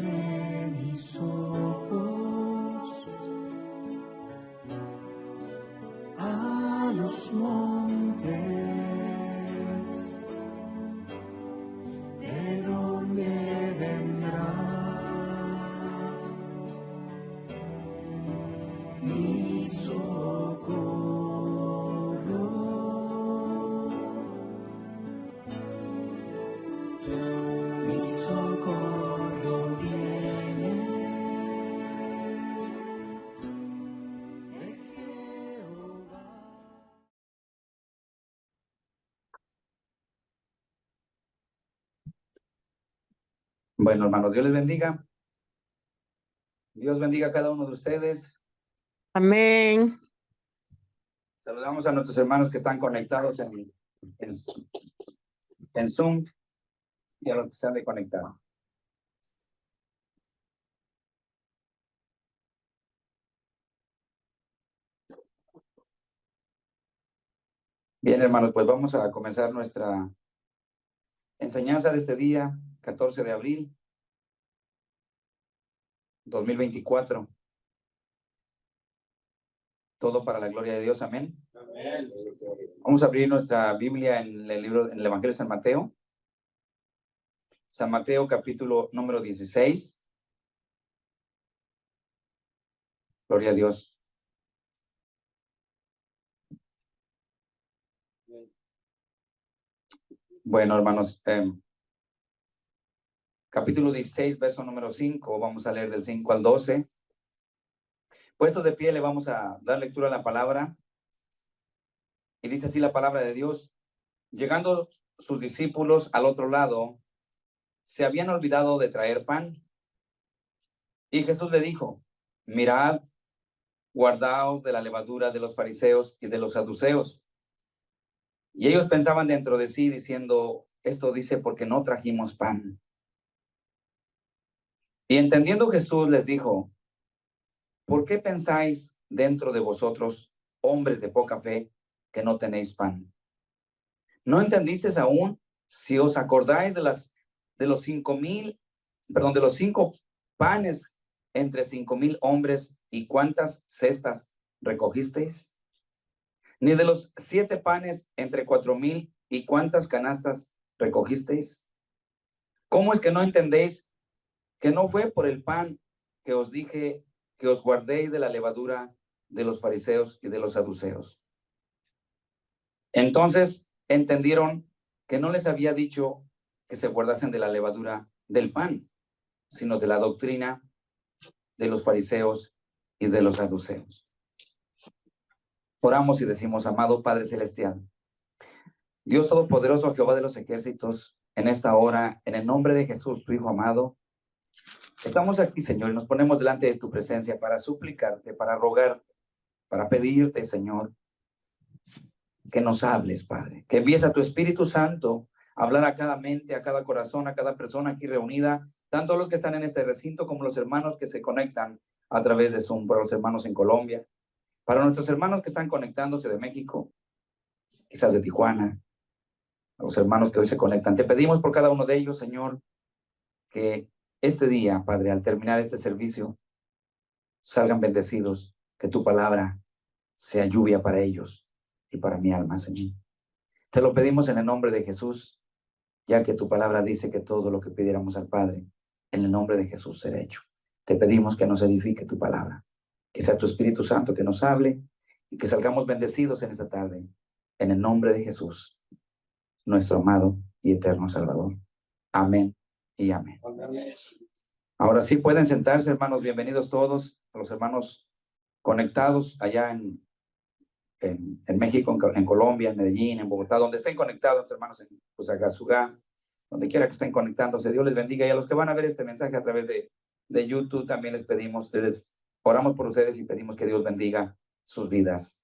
de mis ojos a los montes, ¿de dónde vendrá mi socorro? Mi socorro viene de Jehová. Bueno, hermanos, Dios les bendiga. Dios bendiga a cada uno de ustedes. Amén. Saludamos a nuestros hermanos que están conectados en Zoom y a los que se han de conectar. Bien, hermanos, pues vamos a comenzar nuestra enseñanza de este día, 14 de abril 2024. Todo para la gloria de Dios, amén. Amén. Vamos a abrir nuestra Biblia en el libro, en el Evangelio de San Mateo. San Mateo, capítulo número 16. Gloria a Dios. Bueno, hermanos, capítulo 16, verso número 5, vamos a leer del 5 al 12. Puestos de pie, le vamos a dar lectura a la palabra. Y dice así la palabra de Dios. Llegando sus discípulos al otro lado, se habían olvidado de traer pan. Y Jesús le dijo, mirad, guardaos de la levadura de los fariseos y de los saduceos. Y ellos pensaban dentro de sí, diciendo, esto dice porque no trajimos pan. Y entendiendo Jesús les dijo, ¿por qué pensáis dentro de vosotros, hombres de poca fe, que no tenéis pan? ¿No entendisteis aún? Si os acordáis de los 5 panes entre 5,000 hombres, ¿y cuántas cestas recogisteis? Ni de los 7 panes entre 4,000, ¿y cuántas canastas recogisteis? ¿Cómo es que no entendéis que no fue por el pan que os dije que os guardéis de la levadura de los fariseos y de los saduceos? Entonces entendieron que no les había dicho que se guardasen de la levadura del pan, sino de la doctrina de los fariseos y de los saduceos. Oramos y decimos, amado Padre Celestial, Dios Todopoderoso, Jehová de los ejércitos, en esta hora, en el nombre de Jesús, tu Hijo amado, estamos aquí, Señor, y nos ponemos delante de tu presencia para suplicarte, para rogarte, para pedirte, Señor, que nos hables, Padre, que envíes a tu Espíritu Santo a hablar a cada mente, a cada corazón, a cada persona aquí reunida, tanto los que están en este recinto como los hermanos que se conectan a través de Zoom, para los hermanos en Colombia, para nuestros hermanos que están conectándose de México, quizás de Tijuana, a los hermanos que hoy se conectan. Te pedimos por cada uno de ellos, Señor, que este día, Padre, al terminar este servicio, salgan bendecidos, que tu palabra sea lluvia para ellos y para mi alma, Señor. Te lo pedimos en el nombre de Jesús, ya que tu palabra dice que todo lo que pidiéramos al Padre, en el nombre de Jesús será hecho. Te pedimos que nos edifique tu palabra, que sea tu Espíritu Santo que nos hable y que salgamos bendecidos en esta tarde, en el nombre de Jesús, nuestro amado y eterno Salvador. Amén y amén. Amén. Ahora sí pueden sentarse, hermanos, bienvenidos todos, a los hermanos conectados allá en México, en Colombia, en Medellín, en Bogotá, donde estén conectados, hermanos, en Fusagasugá, donde quiera que estén conectándose. Dios les bendiga. Y a los que van a ver este mensaje a través de YouTube, también les pedimos, oramos por ustedes y pedimos que Dios bendiga sus vidas.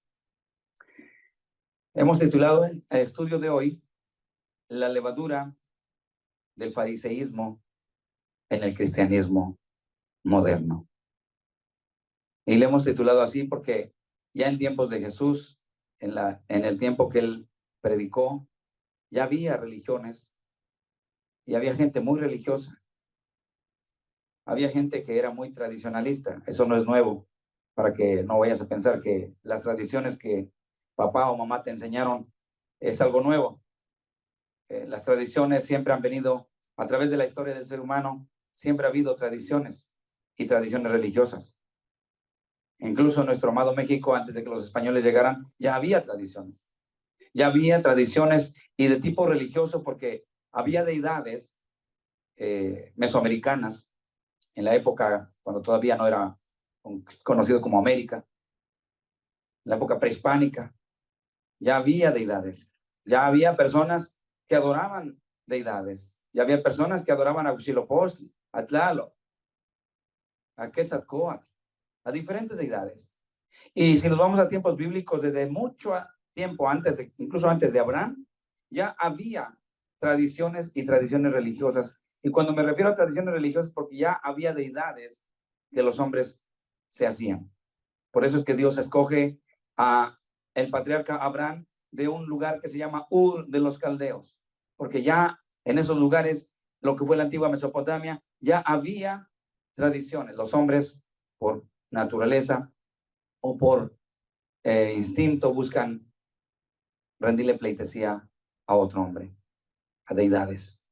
Hemos titulado el estudio de hoy, La levadura del fariseísmo en el cristianismo moderno. Y le hemos titulado así porque ya en tiempos de Jesús, en el tiempo que él predicó, ya había religiones y había gente muy religiosa. había gente que era muy tradicionalista. Eso no es nuevo, para que no vayas a pensar que las tradiciones que papá o mamá te enseñaron es algo nuevo. Las tradiciones siempre han venido a través de la historia del ser humano, siempre ha habido tradiciones y tradiciones religiosas. Incluso en nuestro amado México, antes de que los españoles llegaran, ya había tradiciones. Ya había tradiciones y de tipo religioso, porque había deidades mesoamericanas en la época cuando todavía no era conocido como América, en la época prehispánica. Ya había deidades, ya había personas que adoraban deidades, ya había personas que adoraban a Huitzilopochtli, a Tlaloc, a Quetzalcóatl, a diferentes deidades. Y si nos vamos a tiempos bíblicos, desde mucho tiempo antes, incluso antes de Abraham, ya había tradiciones y tradiciones religiosas. Y cuando me refiero a tradiciones religiosas, porque ya había deidades que los hombres se hacían. Por eso es que Dios escoge a el patriarca Abraham de un lugar que se llama Ur de los Caldeos, porque ya en esos lugares, lo que fue la antigua Mesopotamia, ya había tradiciones. Los hombres, por naturaleza o por instinto, buscan rendirle pleitesía a otro hombre, a deidades.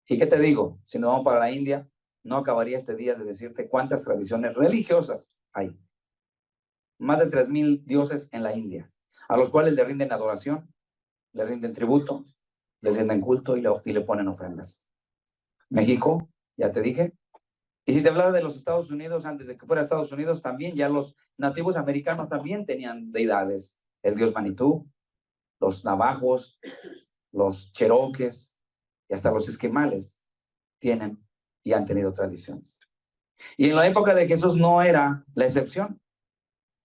¿Y qué te digo? Si nos vamos para la India, no acabaría este día de decirte cuántas tradiciones religiosas hay. Más de 3,000 dioses en la India, a los cuales le rinden adoración, le rinden tributo, le rinden culto y le ponen ofrendas. México, ya te dije. Y si te hablara de los Estados Unidos, antes de que fuera Estados Unidos, también ya los nativos americanos también tenían deidades. El dios Manitú, los navajos, los cheroques y hasta los esquimales tienen y han tenido tradiciones. Y en la época de Jesús no era la excepción.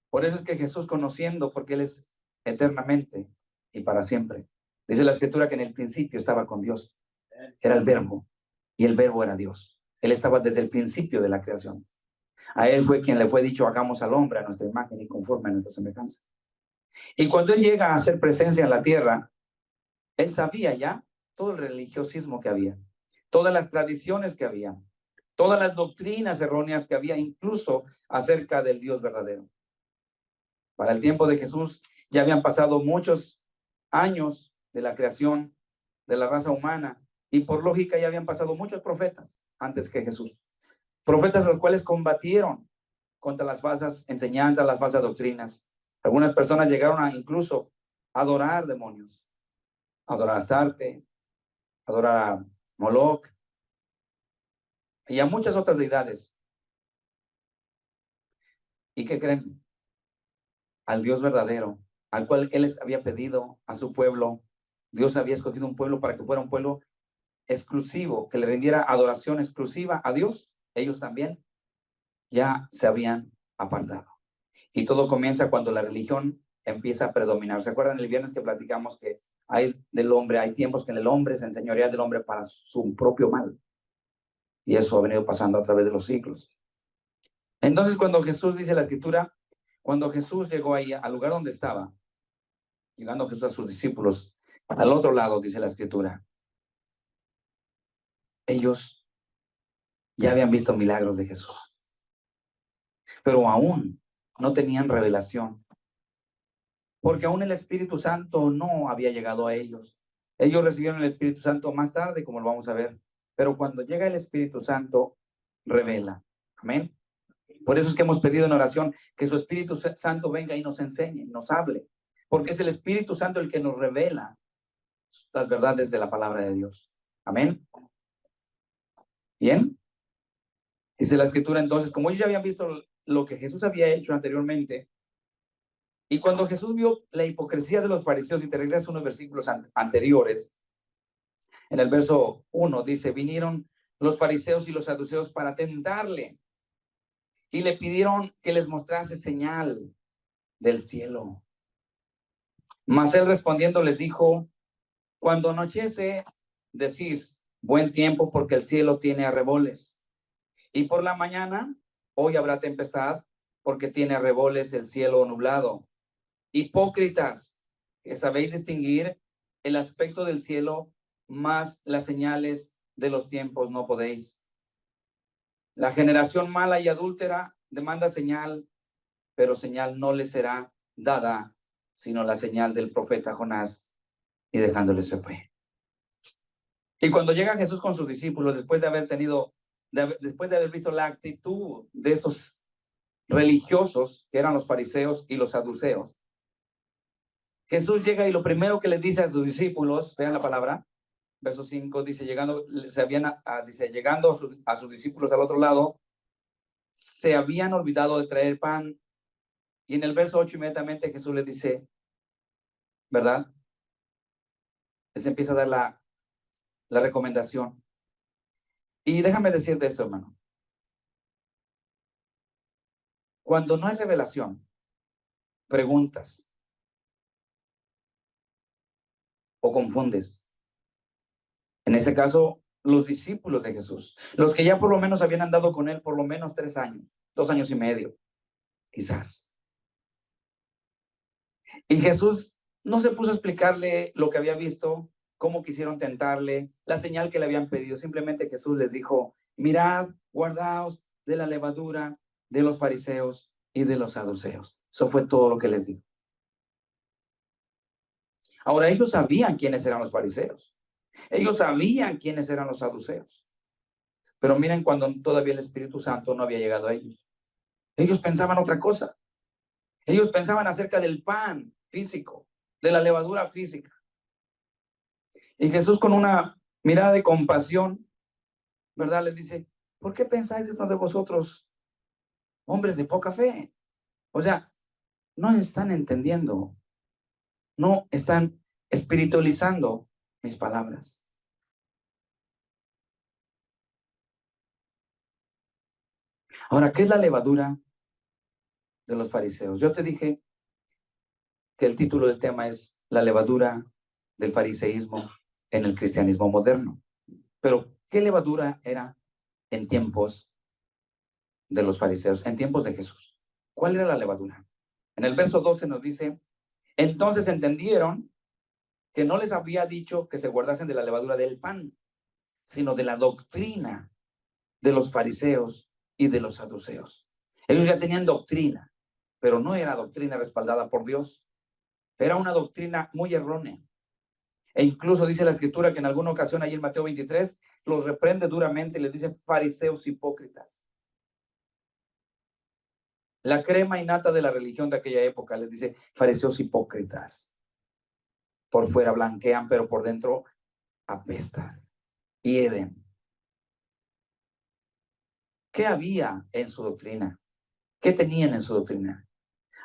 Por eso es que Jesús, conociendo, porque Él es eternamente y para siempre, dice la Escritura que en el principio estaba con Dios. Era el Verbo, y el Verbo era Dios. Él estaba desde el principio de la creación. A Él fue quien le fue dicho: hagamos al hombre a nuestra imagen y conforme a nuestra semejanza. Y cuando Él llega a hacer presencia en la tierra, Él sabía ya todo el religiosismo que había, todas las tradiciones que había, todas las doctrinas erróneas que había, incluso acerca del Dios verdadero. Para el tiempo de Jesús ya habían pasado muchos años de la creación de la raza humana, y por lógica ya habían pasado muchos profetas antes que Jesús. Profetas los cuales combatieron contra las falsas enseñanzas, las falsas doctrinas. Algunas personas llegaron a incluso adorar demonios, adorar a Astarte, adorar a Moloch y a muchas otras deidades. ¿Y qué creen? Al Dios verdadero, al cual Él les había pedido a su pueblo. Dios había escogido un pueblo para que fuera un pueblo exclusivo, que le rindiera adoración exclusiva a Dios. Ellos también ya se habían apartado. Y todo comienza cuando la religión empieza a predominar. ¿Se acuerdan el viernes que platicamos que hay tiempos que en el hombre se enseñorea del hombre para su propio mal? Y eso ha venido pasando a través de los siglos. Entonces, cuando Jesús, dice la Escritura, cuando Jesús llegó ahí al lugar donde estaba, llegando Jesús a sus discípulos, al otro lado, dice la Escritura, ellos ya habían visto milagros de Jesús, pero aún no tenían revelación, porque aún el Espíritu Santo no había llegado a ellos. Ellos recibieron el Espíritu Santo más tarde, como lo vamos a ver, pero cuando llega el Espíritu Santo, revela. Amén. Por eso es que hemos pedido en oración que su Espíritu Santo venga y nos enseñe, nos hable, porque es el Espíritu Santo el que nos revela las verdades de la palabra de Dios. Amén. Bien. Dice la Escritura entonces, como ellos ya habían visto lo que Jesús había hecho anteriormente, y cuando Jesús vio la hipocresía de los fariseos, y te regresas unos versículos anteriores, en el verso 1 dice: vinieron los fariseos y los saduceos para tentarle, y le pidieron que les mostrase señal del cielo. Mas él respondiendo les dijo: cuando anochece, decís buen tiempo, porque el cielo tiene arreboles. Y por la mañana, hoy habrá tempestad, porque tiene arreboles el cielo nublado. Hipócritas, que sabéis distinguir el aspecto del cielo, mas las señales de los tiempos no podéis. La generación mala y adúltera demanda señal, pero señal no le será dada, sino la señal del profeta Jonás, y dejándole se fue. Y cuando llega Jesús con sus discípulos, después de haber visto la actitud de estos religiosos, que eran los fariseos y los saduceos, Jesús llega y lo primero que les dice a sus discípulos, vean la palabra, verso 5, dice, llegando a sus discípulos al otro lado, se habían olvidado de traer pan. Y en el verso 8 inmediatamente Jesús les dice, ¿verdad? Les empieza a dar la recomendación. Y déjame decirte esto, hermano. Cuando no hay revelación, preguntas o confundes. En este caso, los discípulos de Jesús, los que ya por lo menos habían andado con él por lo menos 3 años, 2 años y medio, quizás. Y Jesús no se puso a explicarle lo que había visto, cómo quisieron tentarle, la señal que le habían pedido. Simplemente Jesús les dijo, mirad, guardaos de la levadura de los fariseos y de los saduceos. Eso fue todo lo que les dijo. Ahora, ellos sabían quiénes eran los fariseos. Ellos sabían quiénes eran los saduceos. Pero miren, cuando todavía el Espíritu Santo no había llegado a ellos. Ellos pensaban otra cosa. Ellos pensaban acerca del pan físico, de la levadura física. Y Jesús, con una mirada de compasión, ¿verdad?, les dice, ¿por qué pensáis esto de vosotros, hombres de poca fe? O sea, no están entendiendo, no están espiritualizando mis palabras. Ahora, ¿qué es la levadura de los fariseos? Yo te dije que el título del tema es la levadura del fariseísmo en el cristianismo moderno. Pero, ¿qué levadura era en tiempos de los fariseos, en tiempos de Jesús? ¿Cuál era la levadura? En el verso 12 nos dice, entonces entendieron que no les había dicho que se guardasen de la levadura del pan, sino de la doctrina de los fariseos y de los saduceos. Ellos ya tenían doctrina, pero no era doctrina respaldada por Dios. Era una doctrina muy errónea. E incluso dice la escritura que en alguna ocasión allí en Mateo 23 los reprende duramente y les dice fariseos hipócritas. La crema innata de la religión de aquella época les dice fariseos hipócritas. Por fuera blanquean, pero por dentro apestan, hieden. ¿Qué había en su doctrina? ¿Qué tenían en su doctrina?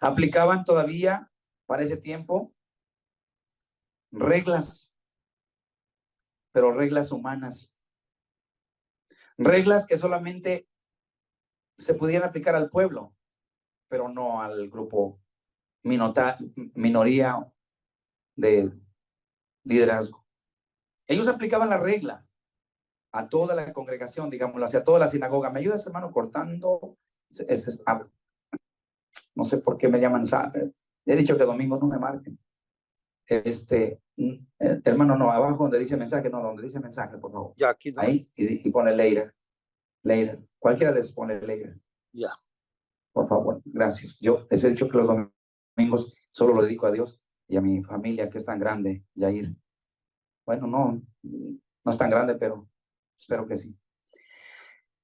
Aplicaban todavía para ese tiempo reglas, pero reglas humanas. Reglas que solamente se pudieran aplicar al pueblo, pero no al grupo minoría de liderazgo. Ellos aplicaban la regla a toda la congregación, digámoslo, hacia toda la sinagoga. ¿Me ayudas, hermano, cortando? No sé por qué me llaman. He dicho que domingo no me marquen. Hermano, no, abajo donde dice mensaje, no, donde dice mensaje, por favor. Ya, aquí no. Ahí, y pone later. Cualquiera les pone later. Ya. Por favor, gracias. Yo les he dicho que los domingos solo lo dedico a Dios y a mi familia, que es tan grande, Yair. Bueno, no es tan grande, pero espero que sí.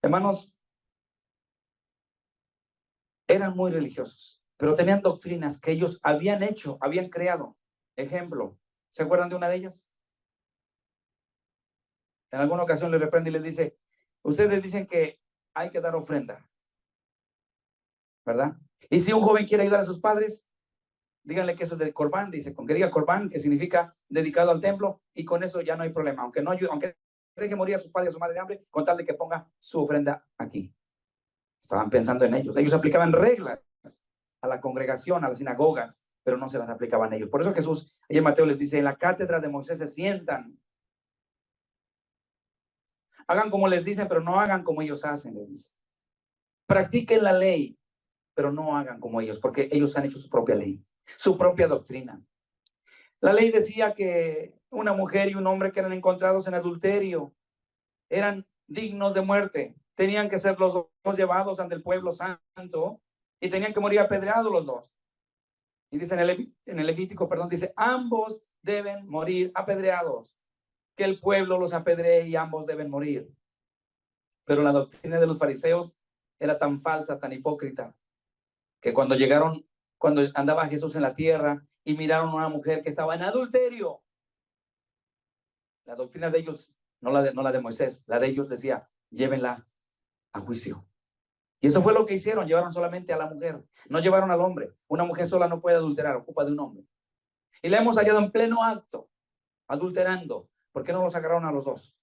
Hermanos, eran muy religiosos, pero tenían doctrinas que ellos habían creado. Ejemplo, ¿se acuerdan de una de ellas? En alguna ocasión les reprende y les dice, ustedes dicen que hay que dar ofrenda, ¿verdad? Y si un joven quiere ayudar a sus padres, díganle que eso es de Corbán, dice, con que diga Corbán, que significa dedicado al templo, y con eso ya no hay problema, aunque deje morir a sus padres o a su madre de hambre, con tal de que ponga su ofrenda aquí. Estaban pensando en ellos. Ellos aplicaban reglas a la congregación, a las sinagogas, pero no se las aplicaban ellos. Por eso Jesús, ahí en Mateo les dice, en la cátedra de Moisés se sientan. Hagan como les dicen, pero no hagan como ellos hacen, les dice. Practiquen la ley, pero no hagan como ellos, porque ellos han hecho su propia ley, su propia doctrina. La ley decía que una mujer y un hombre que eran encontrados en adulterio eran dignos de muerte. tenían que ser los dos llevados ante el pueblo santo y tenían que morir apedreados los dos. Y dice en el Levítico, perdón, dice, ambos deben morir apedreados, que el pueblo los apedree y ambos deben morir. Pero la doctrina de los fariseos era tan falsa, tan hipócrita, que cuando andaba Jesús en la tierra y miraron a una mujer que estaba en adulterio, la doctrina de ellos, no la de Moisés, la de ellos decía, llévenla a juicio. Y eso fue lo que hicieron, llevaron solamente a la mujer, no llevaron al hombre. Una mujer sola no puede adulterar, ocupa de un hombre. Y la hemos hallado en pleno acto, adulterando. ¿Por qué no los agarraron a los dos?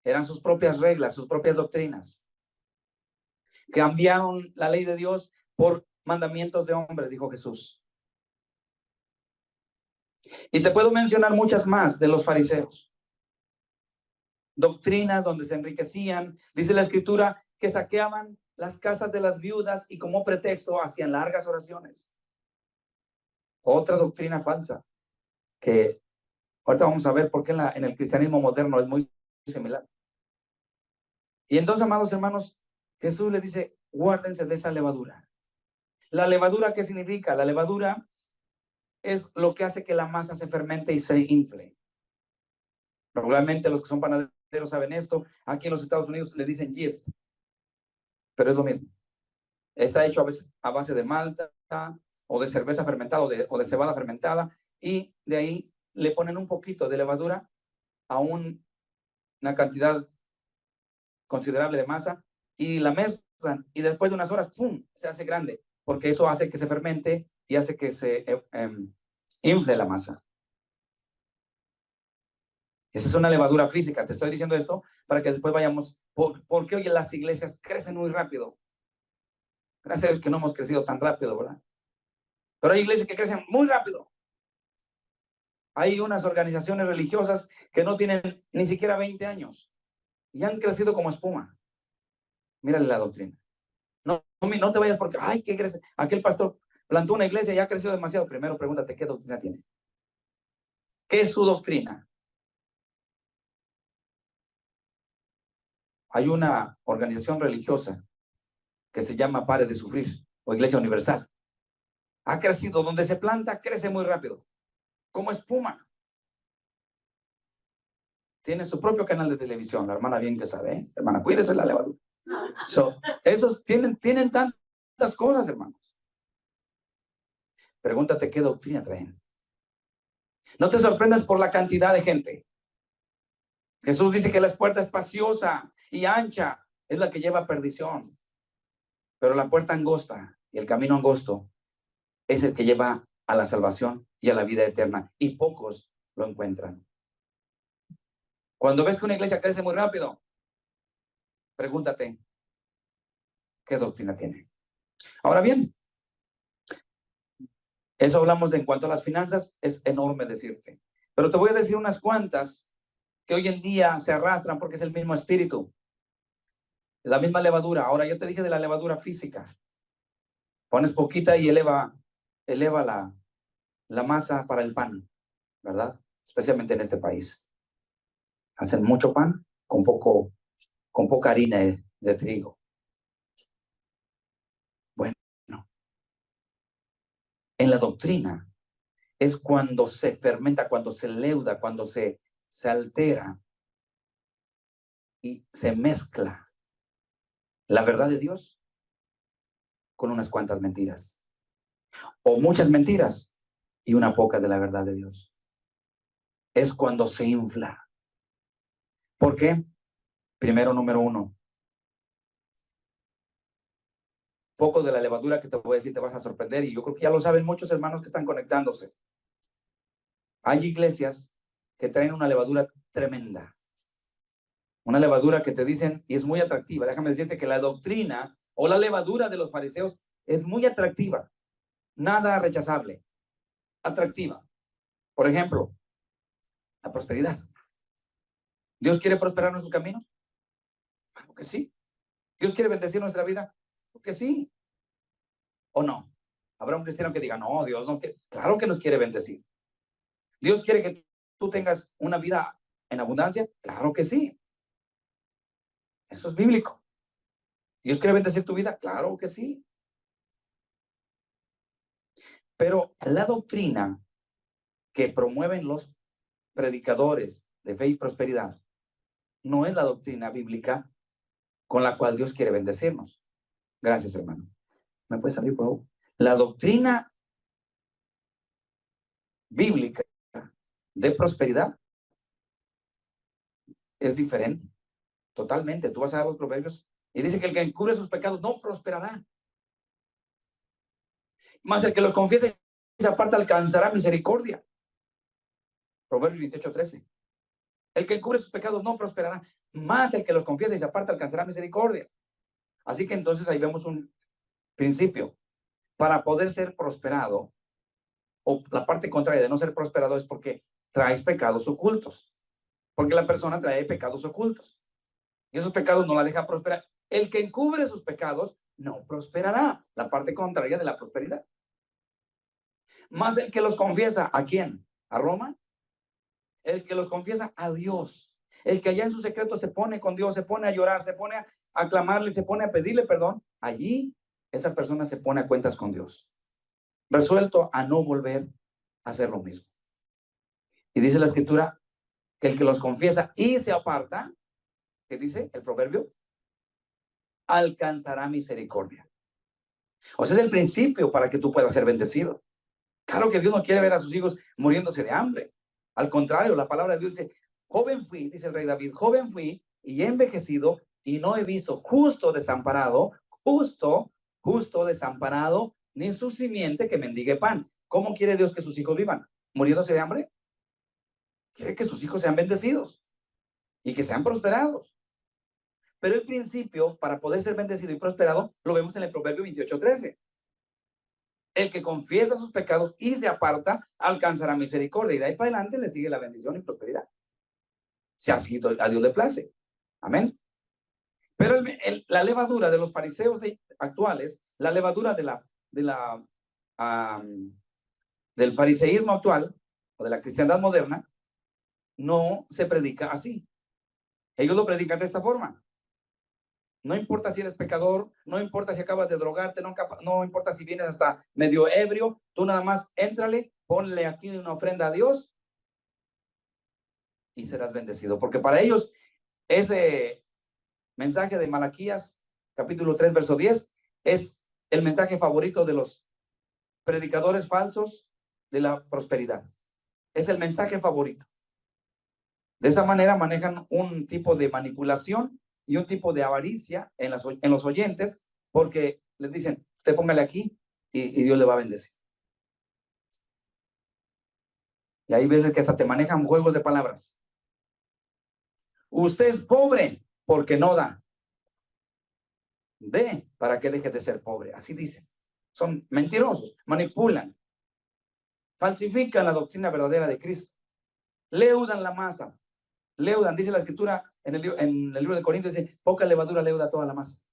Eran sus propias reglas, sus propias doctrinas. Cambiaron la ley de Dios por mandamientos de hombres, dijo Jesús. Y te puedo mencionar muchas más de los fariseos. Doctrinas donde se enriquecían. Dice la Escritura que saqueaban las casas de las viudas y como pretexto hacían largas oraciones. Otra doctrina falsa que ahorita vamos a ver por qué en el cristianismo moderno es muy similar. Y entonces, amados hermanos, Jesús les dice, guárdense de esa levadura. ¿La levadura qué significa? La levadura es lo que hace que la masa se fermente y se infle. Regularmente los que son panaderos saben esto. Aquí en los Estados Unidos le dicen yeast, pero es lo mismo. Está hecho a veces a base de malta o de cerveza fermentada o de cebada fermentada, y de ahí le ponen un poquito de levadura a una cantidad considerable de masa y la mezclan, y después de unas horas, ¡pum!, se hace grande, porque eso hace que se fermente y hace que se infle la masa. Esa es una levadura física. Te estoy diciendo esto para que después vayamos, porque hoy las iglesias crecen muy rápido. Gracias a Dios que no hemos crecido tan rápido, ¿verdad? Pero hay iglesias que crecen muy rápido. Hay unas organizaciones religiosas que no tienen ni siquiera 20 años y han crecido como espuma. Mírale la doctrina. No te vayas porque, ay, ¿qué crece? Aquel pastor plantó una iglesia y ha crecido demasiado. Primero pregúntate qué doctrina tiene. ¿Qué es su doctrina? Hay una organización religiosa que se llama Pare de Sufrir o Iglesia Universal. Ha crecido, donde se planta, crece muy rápido, como espuma. Tiene su propio canal de televisión, la hermana bien que sabe, ¿eh? Hermana, cuídese la levadura. Esos tienen tantas cosas, hermanos. Pregúntate qué doctrina traen. No te sorprendas por la cantidad de gente. Jesús dice que la puerta espaciosa y ancha es la que lleva a perdición, pero la puerta angosta y el camino angosto es el que lleva a la salvación y a la vida eterna, y pocos lo encuentran. Cuando ves que una iglesia crece muy rápido, pregúntate qué doctrina tiene. Ahora bien, eso hablamos de en cuanto a las finanzas, es enorme decirte, pero te voy a decir unas cuantas que hoy en día se arrastran porque es el mismo espíritu, la misma levadura. Ahora, yo te dije de la levadura física. Pones poquita y eleva la masa para el pan, ¿verdad? Especialmente en este país. Hacen mucho pan con poca harina de trigo. Bueno, en la doctrina es cuando se fermenta, cuando se leuda, cuando se altera y se mezcla la verdad de Dios con unas cuantas mentiras, o muchas mentiras y una poca de la verdad de Dios. Es cuando se infla. ¿Por qué? Primero, número uno, poco de la levadura que te voy a decir te vas a sorprender, y yo creo que ya lo saben muchos hermanos que están conectándose. Hay iglesias que traen una levadura tremenda, una levadura que te dicen, y es muy atractiva. Déjame decirte que la doctrina o la levadura de los fariseos es muy atractiva, nada rechazable, atractiva. Por ejemplo, la prosperidad. ¿Dios quiere prosperar nuestros caminos? Claro que sí. ¿Dios quiere bendecir nuestra vida? Claro que sí. ¿O no? Habrá un cristiano que diga, no, Dios no quiere. Claro que nos quiere bendecir. ¿Dios quiere que tú tengas una vida en abundancia? Claro que sí. Eso es bíblico. ¿Dios quiere bendecir tu vida? Claro que sí. Pero la doctrina que promueven los predicadores de fe y prosperidad no es la doctrina bíblica con la cual Dios quiere bendecirnos. Gracias, hermano. ¿Me puedes salir, por favor? La doctrina bíblica de prosperidad es diferente, totalmente. Tú vas a ver los proverbios y dice que el que encubre sus pecados no prosperará, mas el que los confiesa y se aparta alcanzará misericordia. Proverbios 28:13. El que encubre sus pecados no prosperará, más el que los confiesa y se aparta alcanzará misericordia. Así que entonces ahí vemos un principio. Para poder ser prosperado, o la parte contraria de no ser prosperado, es porque traes pecados ocultos. Porque la persona trae pecados ocultos. Y esos pecados no la deja prosperar. El que encubre sus pecados no prosperará. La parte contraria de la prosperidad. Más el que los confiesa, ¿a quién? ¿A Roma? El que los confiesa a Dios. El que allá en su secreto se pone con Dios, se pone a llorar, se pone a clamarle, se pone a pedirle perdón. Allí esa persona se pone a cuentas con Dios, resuelto a no volver a hacer lo mismo. Y dice la escritura que el que los confiesa y se aparta, ¿qué dice el proverbio? Alcanzará misericordia. O sea, es el principio para que tú puedas ser bendecido. Claro que Dios no quiere ver a sus hijos muriéndose de hambre. Al contrario, la palabra de Dios dice, joven fui, dice el rey David, joven fui y he envejecido y no he visto justo desamparado, justo desamparado, ni su simiente que mendigue pan. ¿Cómo quiere Dios que sus hijos vivan? ¿Muriéndose de hambre? Quiere que sus hijos sean bendecidos y que sean prosperados. Pero el principio para poder ser bendecido y prosperado lo vemos en el Proverbio 28:13. El que confiesa sus pecados y se aparta alcanzará misericordia. Y de ahí para adelante le sigue la bendición y prosperidad. Si así a Dios le place. Amén. Pero la levadura de los fariseos actuales, la levadura del fariseísmo actual o de la cristiandad moderna, no se predica así. Ellos lo predican de esta forma. No importa si eres pecador, no importa si acabas de drogarte, no importa si vienes hasta medio ebrio, tú nada más éntrale, ponle aquí una ofrenda a Dios y serás bendecido. Porque para ellos ese mensaje de Malaquías, capítulo 3, verso 10, es el mensaje favorito de los predicadores falsos de la prosperidad. Es el mensaje favorito. De esa manera manejan un tipo de manipulación y un tipo de avaricia en los oyentes, porque les dicen, usted póngale aquí y Dios le va a bendecir. Y hay veces que hasta te manejan juegos de palabras. Usted es pobre porque no da. Dé para que deje de ser pobre. Así dicen. Son mentirosos, manipulan, falsifican la doctrina verdadera de Cristo, leudan la masa. Leudan, dice la escritura en el libro de Corintios, dice, poca levadura leuda toda la masa.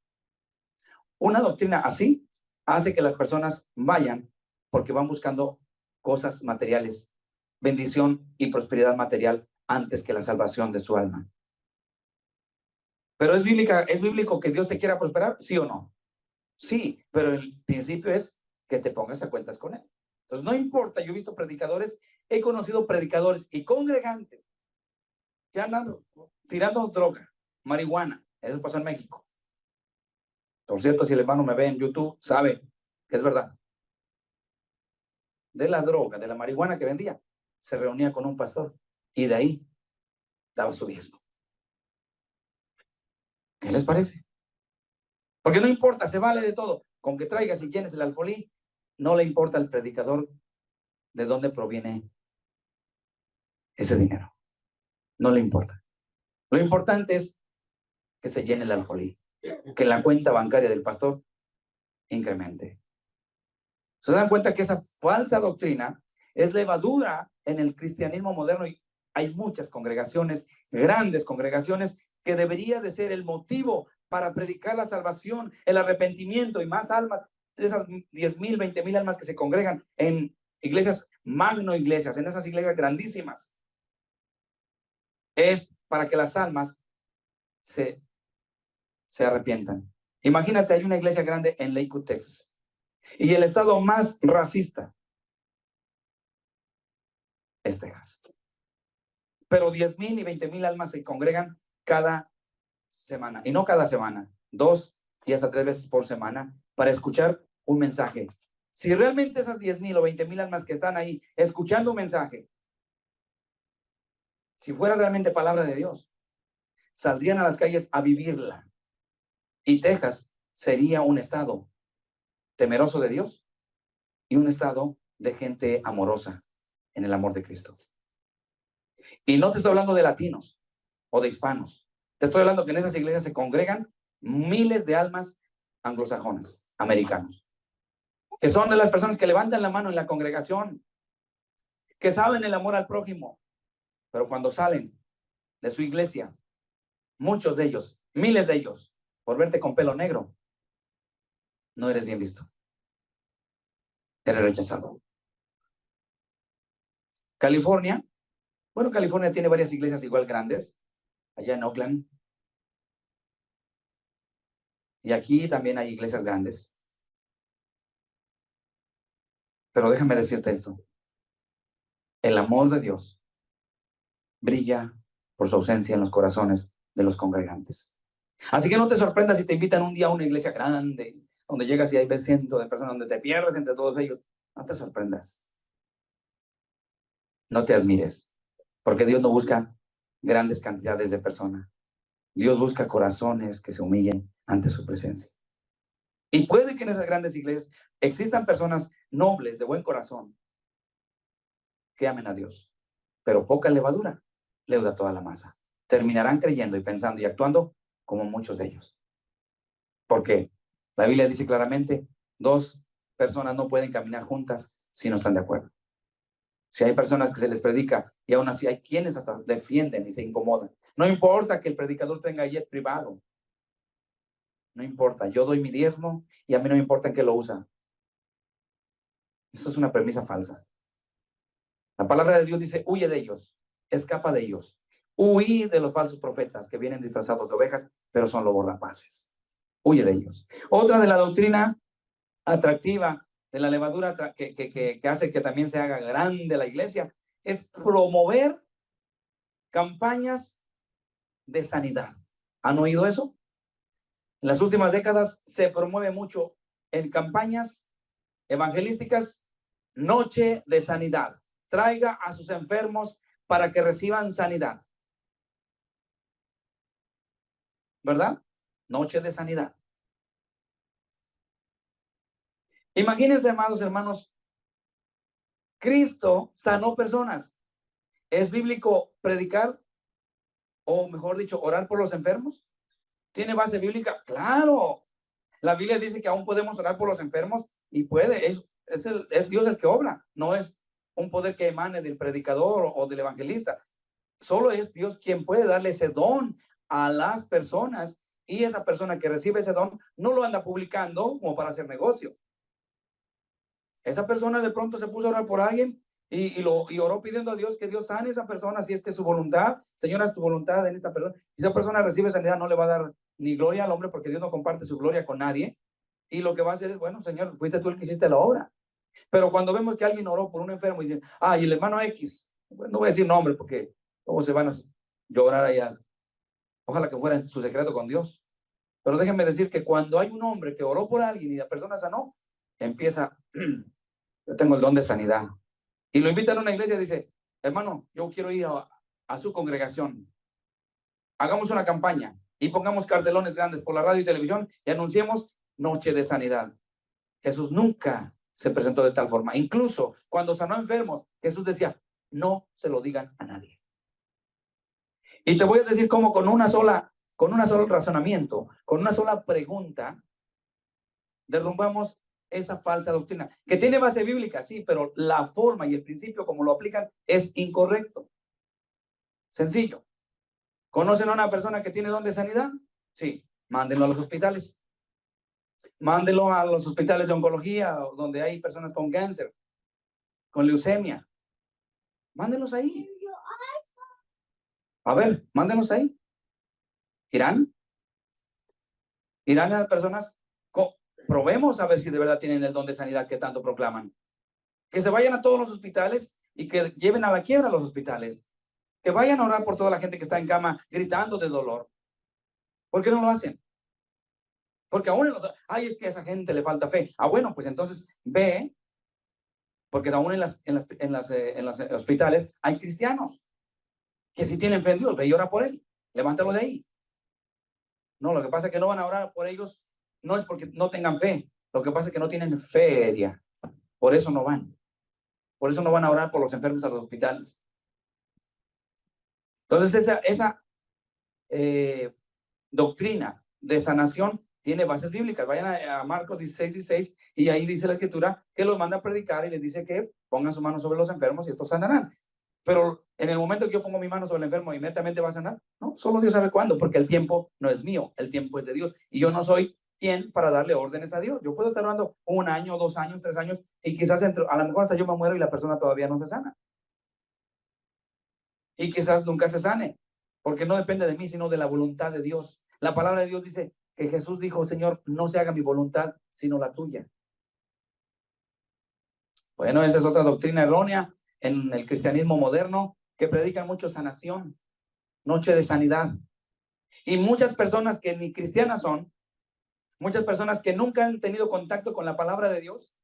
Una doctrina así hace que las personas vayan porque van buscando cosas materiales, bendición y prosperidad material antes que la salvación de su alma. Pero ¿es bíblico que Dios te quiera prosperar? ¿Sí o no? Sí, pero el principio es que te pongas a cuentas con Él. Entonces no importa, yo he visto predicadores, he conocido predicadores y congregantes que andan tirando droga, marihuana. Eso pasó en México. Por cierto, si el hermano me ve en YouTube, sabe que es verdad. De la droga, de la marihuana que vendía, se reunía con un pastor y de ahí daba su diezmo. ¿Qué les parece? Porque no importa, se vale de todo. Con que traigas y llenes el alfolí, no le importa al predicador de dónde proviene ese dinero. No le importa. Lo importante es que se llene el alfolí, que la cuenta bancaria del pastor incremente. Se dan cuenta que esa falsa doctrina es levadura en el cristianismo moderno y hay muchas congregaciones, grandes congregaciones, que debería de ser el motivo para predicar la salvación, el arrepentimiento y más almas, de esas 10,000, 20,000 almas que se congregan en iglesias, magno iglesias, en esas iglesias grandísimas. Es para que las almas se arrepientan Imagínate, hay una iglesia grande en Lakewood, Texas, y el estado más racista es Texas. Pero 10,000 y 20,000 almas se congregan cada semana, y no cada semana, 2 y hasta 3 veces por semana, para escuchar un mensaje. Si realmente esas 10,000 o 20,000 almas que están ahí escuchando un mensaje, si fuera realmente palabra de Dios, saldrían a las calles a vivirla. Y Texas sería un estado temeroso de Dios y un estado de gente amorosa en el amor de Cristo. Y no te estoy hablando de latinos o de hispanos. Te estoy hablando que en esas iglesias se congregan miles de almas anglosajonas, americanos, que son de las personas que levantan la mano en la congregación, que saben el amor al prójimo, pero cuando salen de su iglesia, muchos de ellos, miles de ellos, por verte con pelo negro, no eres bien visto. Eres rechazado. California, bueno, California tiene varias iglesias igual grandes, allá en Oakland. Y aquí también hay iglesias grandes. Pero déjame decirte esto. El amor de Dios brilla por su ausencia en los corazones de los congregantes. Así que no te sorprendas si te invitan un día a una iglesia grande, donde llegas y hay cientos de personas, donde te pierdes entre todos ellos. No te sorprendas. No te admires, porque Dios no busca grandes cantidades de personas. Dios busca corazones que se humillen ante su presencia. Y puede que en esas grandes iglesias existan personas nobles, de buen corazón, que amen a Dios, pero poca levadura leuda toda la masa. Terminarán creyendo y pensando y actuando como muchos de ellos. Porque la Biblia dice claramente, 2 personas no pueden caminar juntas si no están de acuerdo. Si hay personas que se les predica y aún así hay quienes hasta defienden y se incomodan. No importa que el predicador tenga jet privado. No importa, yo doy mi diezmo y a mí no me importa en qué lo usa. Eso es una premisa falsa. La palabra de Dios dice, huye de ellos, escapa de ellos. Huí de los falsos profetas que vienen disfrazados de ovejas, pero son lobos rapaces. Huye de ellos. Otra de la doctrina atractiva de la levadura que hace que también se haga grande la iglesia es promover campañas de sanidad. ¿Han oído eso? En las últimas décadas se promueve mucho en campañas evangelísticas, noche de sanidad. Traiga a sus enfermos para que reciban sanidad. ¿Verdad? Noche de sanidad. Imagínense, amados hermanos, Cristo sanó personas. ¿Es bíblico predicar, o mejor dicho, orar por los enfermos? ¿Tiene base bíblica? Claro. La Biblia dice que aún podemos orar por los enfermos y puede. Es Dios el que obra. No es un poder que emane del predicador o del evangelista. Solo es Dios quien puede darle ese don a las personas, y esa persona que recibe ese don no lo anda publicando como para hacer negocio. Esa persona de pronto se puso a orar por alguien y oró pidiendo a Dios que Dios sane a esa persona, si es que es su voluntad. Señora, es tu voluntad en esta persona. Y esa persona recibe sanidad, no le va a dar ni gloria al hombre, porque Dios no comparte su gloria con nadie. Y lo que va a hacer es, bueno, Señor, fuiste tú el que hiciste la obra. Pero cuando vemos que alguien oró por un enfermo y dicen, y el hermano X, bueno, no voy a decir nombre porque cómo se van a llorar allá. Ojalá que fuera en su secreto con Dios. Pero déjenme decir que cuando hay un hombre que oró por alguien y la persona sanó, empieza, yo tengo el don de sanidad. Y lo invitan a una iglesia y dice, hermano, yo quiero ir a su congregación. Hagamos una campaña y pongamos cartelones grandes por la radio y televisión y anunciemos noche de sanidad. Jesús nunca se presentó de tal forma. Incluso cuando sanó enfermos, Jesús decía, no se lo digan a nadie. Y te voy a decir cómo con un solo razonamiento, con una sola pregunta, derrumbamos esa falsa doctrina, que tiene base bíblica, sí, pero la forma y el principio como lo aplican es incorrecto. Sencillo. ¿Conocen a una persona que tiene don de sanidad? Sí, mándenlo a los hospitales. Mándenlo a los hospitales de oncología, donde hay personas con cáncer, con leucemia. Mándenlos ahí. A ver, mándenlos ahí. ¿Irán? Irán a las personas, probemos a ver si de verdad tienen el don de sanidad que tanto proclaman. Que se vayan a todos los hospitales y que lleven a la quiebra a los hospitales. Que vayan a orar por toda la gente que está en cama gritando de dolor. ¿Por qué no lo hacen? Porque aún ay, es que a esa gente le falta fe. Ah, bueno, pues entonces ve, porque aún en los hospitales hay cristianos que si tienen fe en Dios, ve y ora por él. Levántalo de ahí. No, lo que pasa es que no van a orar por ellos, no es porque no tengan fe. Lo que pasa es que no tienen feria. Por eso no van. Por eso no van a orar por los enfermos a los hospitales. Entonces, esa doctrina de sanación tiene bases bíblicas. Vayan a Marcos 16:16 y ahí dice la escritura que los manda a predicar y les dice que pongan su mano sobre los enfermos y estos sanarán. Pero en el momento que yo pongo mi mano sobre el enfermo, inmediatamente va a sanar. No, solo Dios sabe cuándo, porque el tiempo no es mío, el tiempo es de Dios. Y yo no soy quien para darle órdenes a Dios. Yo puedo estar orando 1 año, 2 años, 3 años, y quizás a lo mejor hasta yo me muero y la persona todavía no se sana. Y quizás nunca se sane, porque no depende de mí, sino de la voluntad de Dios. La palabra de Dios dice que Jesús dijo, Señor, no se haga mi voluntad, sino la tuya. Bueno, esa es otra doctrina errónea en el cristianismo moderno, que predica mucho sanación, noche de sanidad. Y muchas personas que ni cristianas son, muchas personas que nunca han tenido contacto con la palabra de Dios,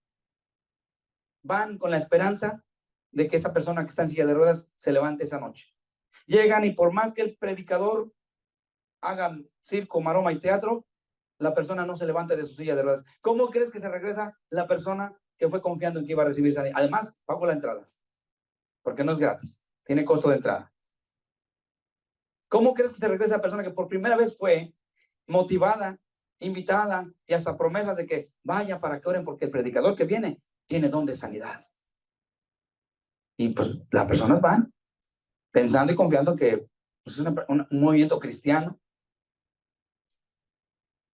van con la esperanza de que esa persona que está en silla de ruedas se levante esa noche. Llegan y por más que el predicador haga circo, maroma y teatro, la persona no se levanta de su silla de ruedas. ¿Cómo crees que se regresa la persona que fue confiando en que iba a recibir sanidad? Además, pago la entrada, porque no es gratis, tiene costo de entrada. ¿Cómo crees que se regresa la persona que por primera vez fue motivada, invitada y hasta promesas de que vaya para que oren, porque el predicador que viene tiene don de sanidad? Y pues las personas van pensando y confiando que pues, es un movimiento cristiano.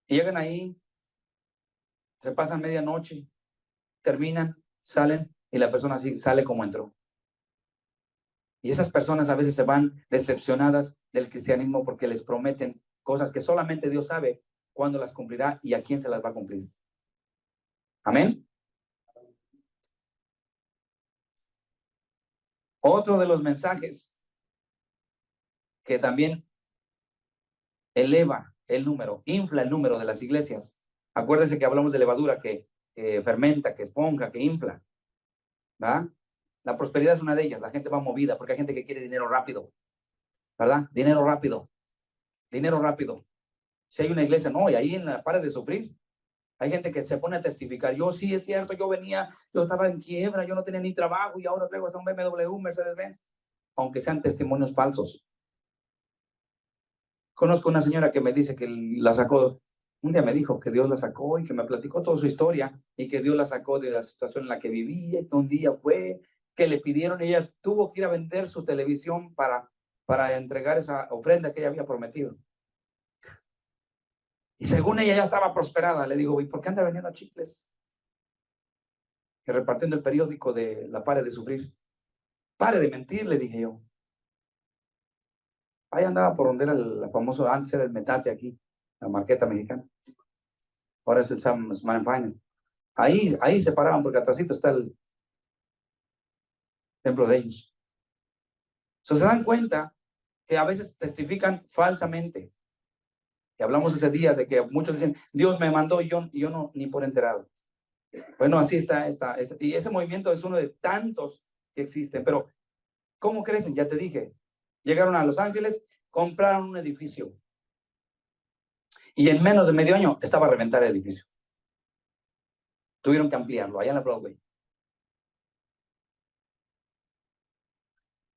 Y llegan ahí, se pasan medianoche, terminan, salen y la persona así sale como entró. Y esas personas a veces se van decepcionadas del cristianismo porque les prometen cosas que solamente Dios sabe cuándo las cumplirá y a quién se las va a cumplir. Amén. Otro de los mensajes que también eleva el número, infla el número de las iglesias. Acuérdense que hablamos de levadura que fermenta, que esponja, que infla. ¿Verdad? La prosperidad es una de ellas. La gente va movida porque hay gente que quiere dinero rápido. ¿Verdad? Dinero rápido. Dinero rápido. Si hay una iglesia, no, y ahí pare de sufrir. Hay gente que se pone a testificar. Yo sí, es cierto, yo estaba en quiebra, yo no tenía ni trabajo y ahora traigo hasta un BMW, un Mercedes-Benz. Aunque sean testimonios falsos. Conozco una señora que me dice que la sacó, un día me dijo que Dios la sacó y que me platicó toda su historia y que Dios la sacó de la situación en la que vivía, que un día fue, que le pidieron, y ella tuvo que ir a vender su televisión para entregar esa ofrenda que ella había prometido. Y según ella ya estaba prosperada, le digo, ¿y por qué anda vendiendo chicles? Y repartiendo el periódico de la Pare de Sufrir. Pare de mentir, le dije yo. Ahí andaba por donde era el famoso, antes era el Metate aquí, la marqueta mexicana. Ahora es el Sam Smile Final. Ahí se paraban porque atrásito está el templo de ellos. Se dan cuenta que a veces testifican falsamente. Y hablamos ese día de que muchos dicen, Dios me mandó y yo no, ni por enterado. Bueno, así está. Y ese movimiento es uno de tantos que existen. Pero, ¿cómo crecen? Ya te dije. Llegaron a Los Ángeles, compraron un edificio. Y en menos de medio año estaba a reventar el edificio. Tuvieron que ampliarlo allá en la Broadway.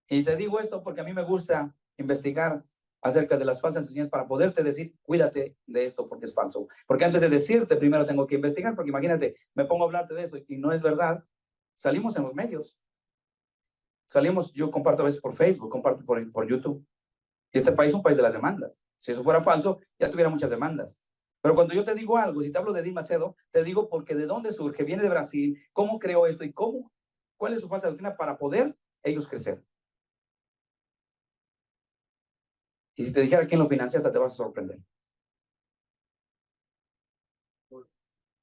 Y te digo esto porque a mí me gusta investigar acerca de las falsas enseñanzas para poderte decir, cuídate de esto porque es falso. Porque antes de decirte, primero tengo que investigar, porque imagínate, me pongo a hablarte de esto y no es verdad. Salimos en los medios. Salimos, yo comparto a veces por Facebook, comparto por YouTube. Y este país es un país de las demandas. Si eso fuera falso, ya tuviera muchas demandas. Pero cuando yo te digo algo, si te hablo de Edir Macedo, te digo porque de dónde surge, viene de Brasil, cómo creó esto y cuál es su falsa doctrina para poder ellos crecer. Y si te dijera quién lo financia, hasta te vas a sorprender.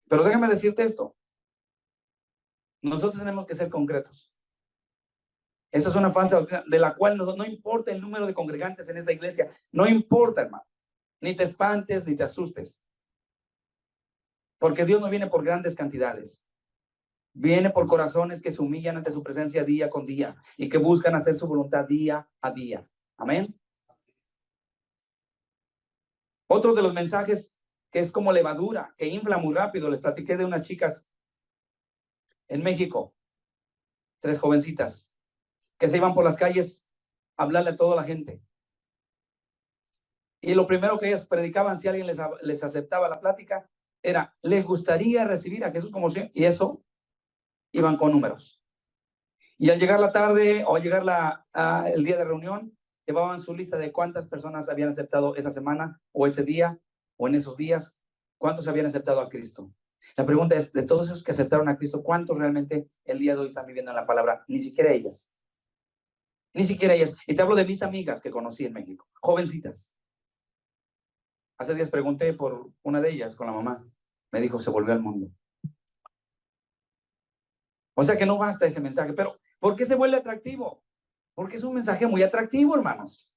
Pero déjame decirte esto. Nosotros tenemos que ser concretos. Esa es una falsa doctrina de la cual no importa el número de congregantes en esta iglesia. No importa, hermano. Ni te espantes, ni te asustes. Porque Dios no viene por grandes cantidades. Viene por corazones que se humillan ante su presencia día con día y que buscan hacer su voluntad día a día. Amén. Otro de los mensajes que es como levadura, que infla muy rápido. Les platiqué de unas chicas en México, 3 jovencitas, que se iban por las calles a hablarle a toda la gente. Y lo primero que ellas predicaban, si alguien les aceptaba la plática, era, les gustaría recibir a Jesús como si, y eso, iban con números. Y al llegar la tarde o al llegar el día de reunión, llevaban su lista de cuántas personas habían aceptado esa semana o ese día o en esos días, cuántos habían aceptado a Cristo. La pregunta es, de todos esos que aceptaron a Cristo, ¿cuántos realmente el día de hoy están viviendo en la palabra? Ni siquiera ellas. Ni siquiera ellas. Y te hablo de mis amigas que conocí en México, jovencitas. Hace días pregunté por una de ellas con la mamá. Me dijo, se volvió al mundo. O sea que no basta ese mensaje. Pero, ¿por qué se vuelve atractivo? Porque es un mensaje muy atractivo, hermanos.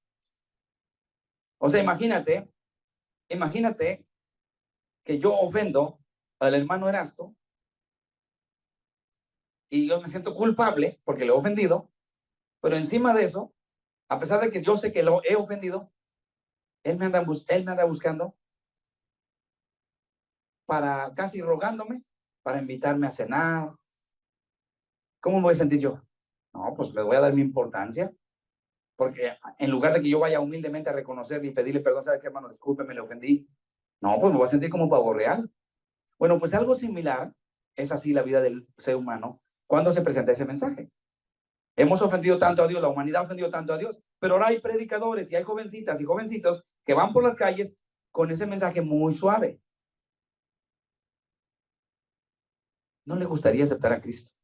O sea, imagínate que yo ofendo al hermano Erasto y yo me siento culpable porque le he ofendido, pero encima de eso, a pesar de que yo sé que lo he ofendido, él me anda buscando para, casi rogándome, para invitarme a cenar. ¿Cómo me voy a sentir yo? No, pues le voy a dar mi importancia, porque en lugar de que yo vaya humildemente a reconocerle y pedirle perdón, ¿sabe qué, hermano? Discúlpeme, le ofendí. No, pues me voy a sentir como pavo real. Bueno, pues algo similar es así la vida del ser humano cuando se presenta ese mensaje. Hemos ofendido tanto a Dios, la humanidad ha ofendido tanto a Dios, pero ahora hay predicadores y hay jovencitas y jovencitos que van por las calles con ese mensaje muy suave. No le gustaría aceptar a Cristo.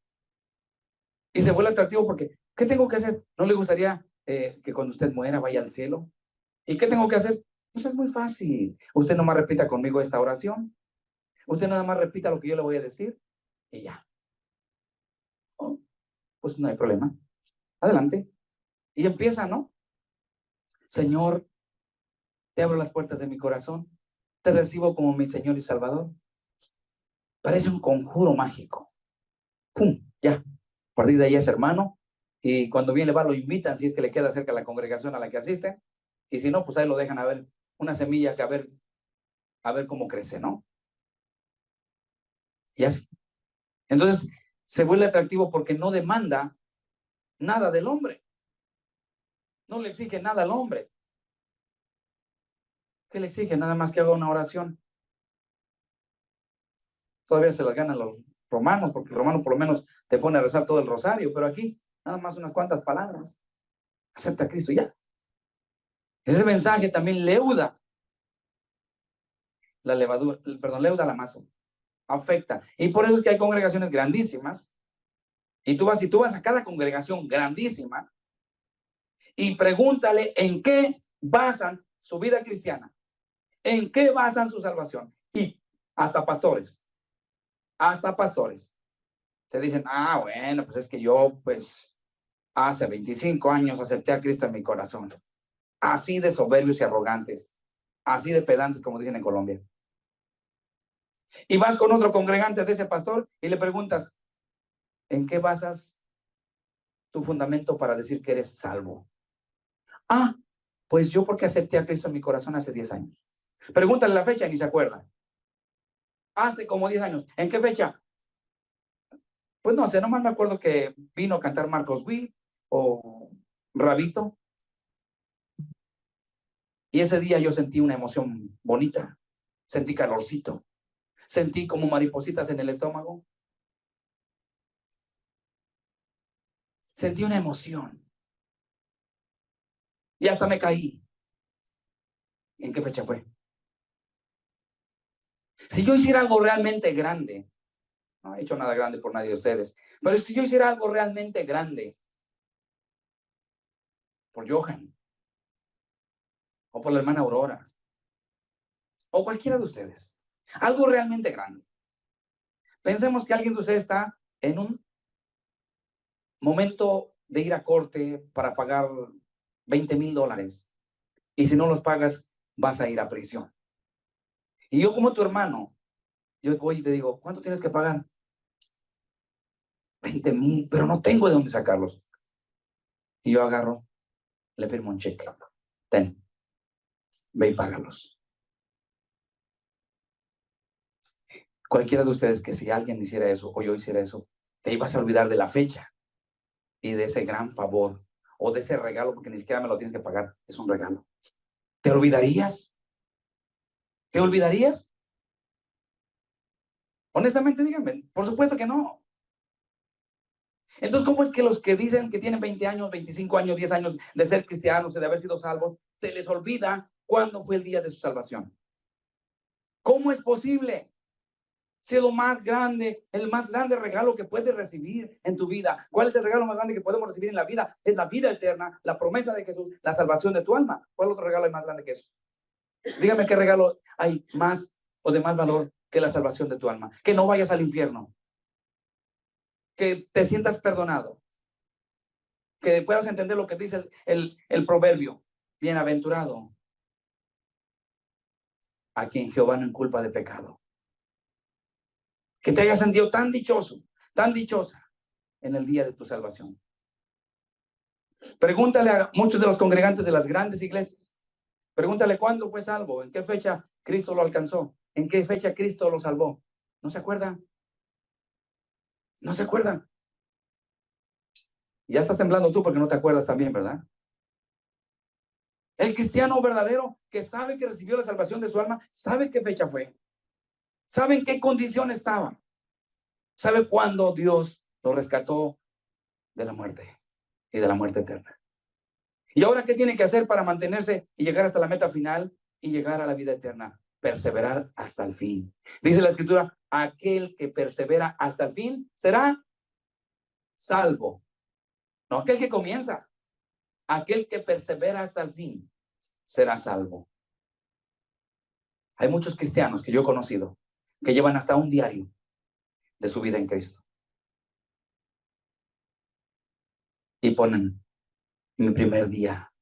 Y se vuelve atractivo porque, ¿qué tengo que hacer? ¿No le gustaría que cuando usted muera vaya al cielo? ¿Y qué tengo que hacer? Pues es muy fácil. Usted nomás repita conmigo esta oración. Usted nada más repita lo que yo le voy a decir y ya. Oh, pues no hay problema. Adelante. Y empieza, ¿no? Señor, te abro las puertas de mi corazón. Te recibo como mi Señor y Salvador. Parece un conjuro mágico. ¡Pum! Ya. A partir de ahí es hermano. Y cuando viene va, lo invitan si es que le queda cerca la congregación a la que asiste. Y si no, pues ahí lo dejan a ver una semilla que a ver cómo crece, ¿no? Y así. Entonces, se vuelve atractivo porque no demanda nada del hombre. No le exige nada al hombre. ¿Qué le exige? Nada más que haga una oración. Todavía se las ganan los romanos, porque el romano por lo menos te pone a rezar todo el rosario, pero aquí nada más unas cuantas palabras. Acepta a Cristo ya. Ese mensaje también leuda la levadura, perdón, leuda la masa, afecta. Y por eso es que hay congregaciones grandísimas, y tú vas a cada congregación grandísima y pregúntale en qué basan su vida cristiana, en qué basan su salvación. Y hasta pastores te dicen, ah, bueno, pues es que yo, pues, hace 25 años acepté a Cristo en mi corazón. Así de soberbios y arrogantes, así de pedantes, como dicen en Colombia. Y vas con otro congregante de ese pastor y le preguntas, ¿en qué basas tu fundamento para decir que eres salvo? Ah, pues yo porque acepté a Cristo en mi corazón hace 10 años. Pregúntale la fecha y ni se acuerda. Hace como 10 años. ¿En qué fecha? Pues no sé, nomás me acuerdo que vino a cantar Marcos Witt o Rabito. Y ese día yo sentí una emoción bonita. Sentí calorcito. Sentí como maripositas en el estómago. Sentí una emoción. Y hasta me caí. ¿En qué fecha fue? Si yo hiciera algo realmente grande, no he hecho nada grande por nadie de ustedes, pero si yo hiciera algo realmente grande por Johan, o por la hermana Aurora, o cualquiera de ustedes, algo realmente grande, Pensemos que alguien de ustedes está en un momento de ir a corte para pagar $20,000 y si no los pagas vas a ir a prisión. Y yo como tu hermano, yo voy y te digo, ¿cuánto tienes que pagar? 20,000, pero no tengo de dónde sacarlos. Y yo agarro, le firmo un cheque. Ten, ve y págalos. Cualquiera de ustedes que si alguien hiciera eso o yo hiciera eso, te ibas a olvidar de la fecha y de ese gran favor o de ese regalo, porque ni siquiera me lo tienes que pagar, es un regalo. ¿Te olvidarías? ¿Te olvidarías? Honestamente, díganme, por supuesto que no. Entonces, ¿cómo es que los que dicen que tienen 20 años, 25 años, 10 años de ser cristianos y de haber sido salvos, se les olvida cuándo fue el día de su salvación? ¿Cómo es posible? Si es lo más grande, el más grande regalo que puedes recibir en tu vida. ¿Cuál es el regalo más grande que podemos recibir en la vida? Es la vida eterna, la promesa de Jesús, la salvación de tu alma. ¿Cuál otro regalo es más grande que eso? Dígame qué regalo hay más o de más valor que la salvación de tu alma. Que no vayas al infierno. Que te sientas perdonado. Que puedas entender lo que dice el proverbio. Bienaventurado a quien Jehová no inculpa de pecado. Que te hayas sentido tan dichoso, tan dichosa en el día de tu salvación. Pregúntale a muchos de los congregantes de las grandes iglesias. Pregúntale cuándo fue salvo, en qué fecha Cristo lo alcanzó, en qué fecha Cristo lo salvó. ¿No se acuerdan? ¿No se acuerdan? Ya estás temblando tú porque no te acuerdas también, ¿verdad? El cristiano verdadero que sabe que recibió la salvación de su alma, sabe qué fecha fue, sabe en qué condición estaba, sabe cuándo Dios lo rescató de la muerte y de la muerte eterna. ¿Y ahora qué tiene que hacer para mantenerse y llegar hasta la meta final y llegar a la vida eterna? Perseverar hasta el fin. Dice la escritura, aquel que persevera hasta el fin será salvo. No aquel que comienza, aquel que persevera hasta el fin será salvo. Hay muchos cristianos que yo he conocido que llevan hasta un diario de su vida en Cristo. Y ponen mi primer día,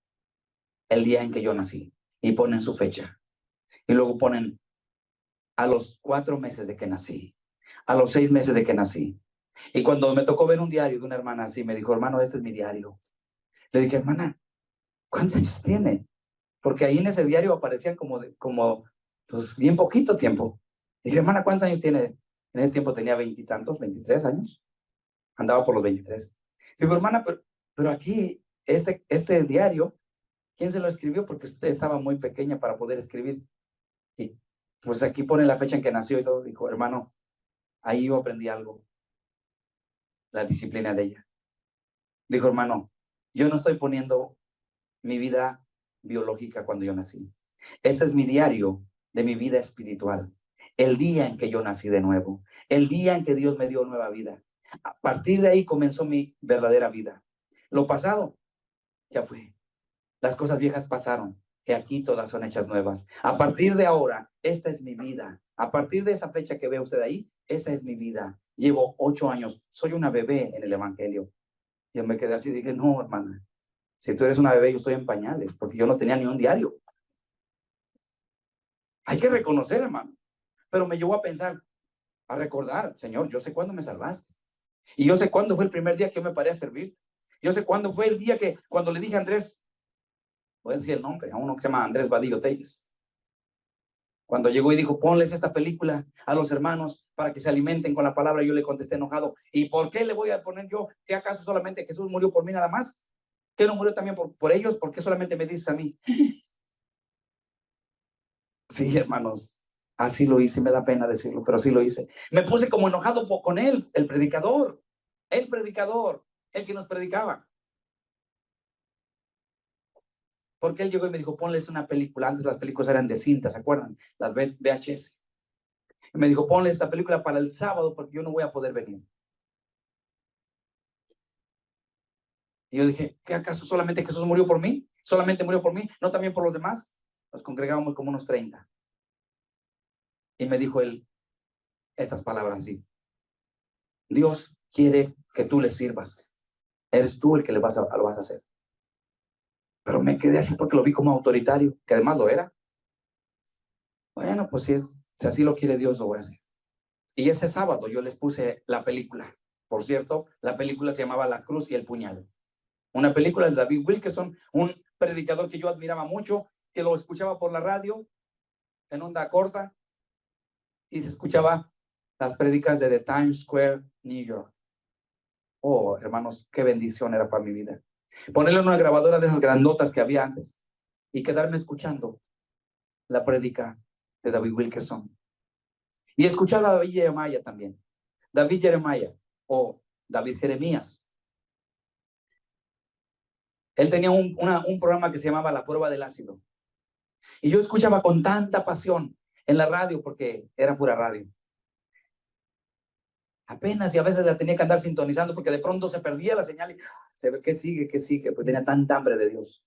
el día en que yo nací, y ponen su fecha. Y luego ponen a los 4 meses de que nací, a los 6 meses de que nací. Y cuando me tocó ver un diario de una hermana así, me dijo, hermano, este es mi diario. Le dije, hermana, ¿cuántos años tiene? Porque ahí en ese diario aparecían pues bien poquito tiempo. Le dije, hermana, ¿cuántos años tiene? En ese tiempo tenía 20 y tantos, 23 años. Andaba por los 23. Digo, hermana, pero aquí, este diario, ¿quién se lo escribió? Porque usted estaba muy pequeña para poder escribir. Y pues aquí pone la fecha en que nació y todo. Dijo, hermano, ahí yo aprendí algo. La disciplina de ella. Dijo, hermano, yo no estoy poniendo mi vida biológica cuando yo nací. Este es mi diario de mi vida espiritual. El día en que yo nací de nuevo. El día en que Dios me dio nueva vida. A partir de ahí comenzó mi verdadera vida. Lo pasado ya fue. Las cosas viejas pasaron. Y aquí todas son hechas nuevas. A partir de ahora, esta es mi vida. A partir de esa fecha que ve usted ahí, esta es mi vida. Llevo 8 años. Soy una bebé en el evangelio. Yo me quedé así y dije, no, hermana. Si tú eres una bebé, yo estoy en pañales, porque yo no tenía ni un diario. Hay que reconocer, hermano. Pero me llevó a pensar, a recordar, Señor, yo sé cuándo me salvaste. Y yo sé cuándo fue el primer día que yo me paré a servir. Yo sé cuándo fue el día que, cuando le dije a Andrés, voy a decir el nombre, a uno que se llama Andrés Vadillo Telles. Cuando llegó y dijo, ponles esta película a los hermanos para que se alimenten con la palabra, yo le contesté enojado, ¿y por qué le voy a poner yo? ¿Que acaso solamente Jesús murió por mí nada más? ¿Que no murió también por ellos? ¿Por qué solamente me dices a mí? Sí, hermanos, así lo hice, me da pena decirlo, pero así lo hice. Me puse como enojado con él, el predicador, el que nos predicaba. Porque él llegó y me dijo, ponles una película. Antes las películas eran de cinta, ¿se acuerdan? Las VHS. Y me dijo, ponle esta película para el sábado porque yo no voy a poder venir. Y yo dije, ¿qué acaso solamente Jesús murió por mí? ¿Solamente murió por mí? ¿No también por los demás? Nos congregábamos como unos 30. Y me dijo él estas palabras así. Dios quiere que tú le sirvas. Eres tú el que lo vas a hacer. Pero me quedé así porque lo vi como autoritario, que además lo era. Bueno, pues si así lo quiere Dios, lo voy a hacer. Y ese sábado yo les puse la película. Por cierto, la película se llamaba La Cruz y el Puñal. Una película de David Wilkerson, un predicador que yo admiraba mucho, que lo escuchaba por la radio en onda corta y se escuchaba las prédicas de The Times Square, New York. Oh, hermanos, qué bendición era para mi vida. Ponerle una grabadora de esas grandotas que había antes y quedarme escuchando la prédica de David Wilkerson. Y escuchar a David Jeremiah también. David Jeremiah o David Jeremías. Él tenía un programa que se llamaba La Prueba del Ácido. Y yo escuchaba con tanta pasión en la radio, porque era pura radio. Apenas, y a veces la tenía que andar sintonizando porque de pronto se perdía la señal y se ve que sigue, pues tenía tanta hambre de Dios.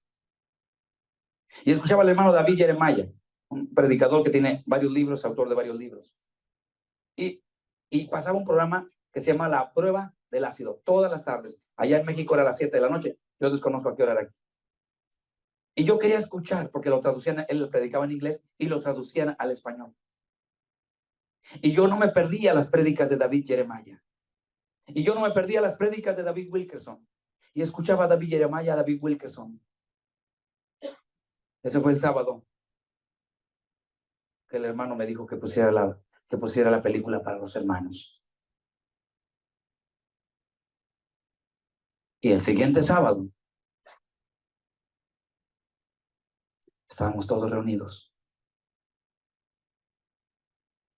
Y escuchaba al hermano David Jeremiah, un predicador que tiene varios libros, autor de varios libros. Y pasaba un programa que se llama La Prueba del Ácido, todas las tardes. Allá en México era a las 7 de la noche. Yo desconozco a qué hora era aquí. Y yo quería escuchar, porque lo traducían, él predicaba en inglés y lo traducían al español. Y yo no me perdía las prédicas de David Jeremiah. Y yo no me perdía las prédicas de David Wilkerson. Y escuchaba a David Jeremiah, a David Wilkerson. Ese fue el sábado que el hermano me dijo que pusiera la película para los hermanos. Y el siguiente sábado estábamos todos reunidos.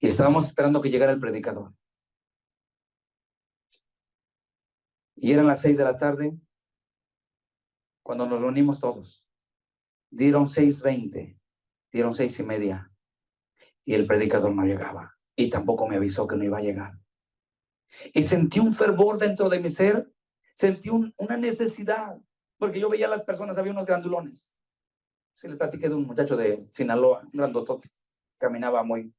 Y estábamos esperando que llegara el predicador. Y eran las 6 de la tarde cuando nos reunimos todos. Dieron 6:20, dieron 6:30 y el predicador no llegaba. Y tampoco me avisó que no iba a llegar. Y sentí un fervor dentro de mi ser, sentí una necesidad, porque yo veía a las personas, había unos grandulones. Se le platiqué de un muchacho de Sinaloa, un grandotote, caminaba muy...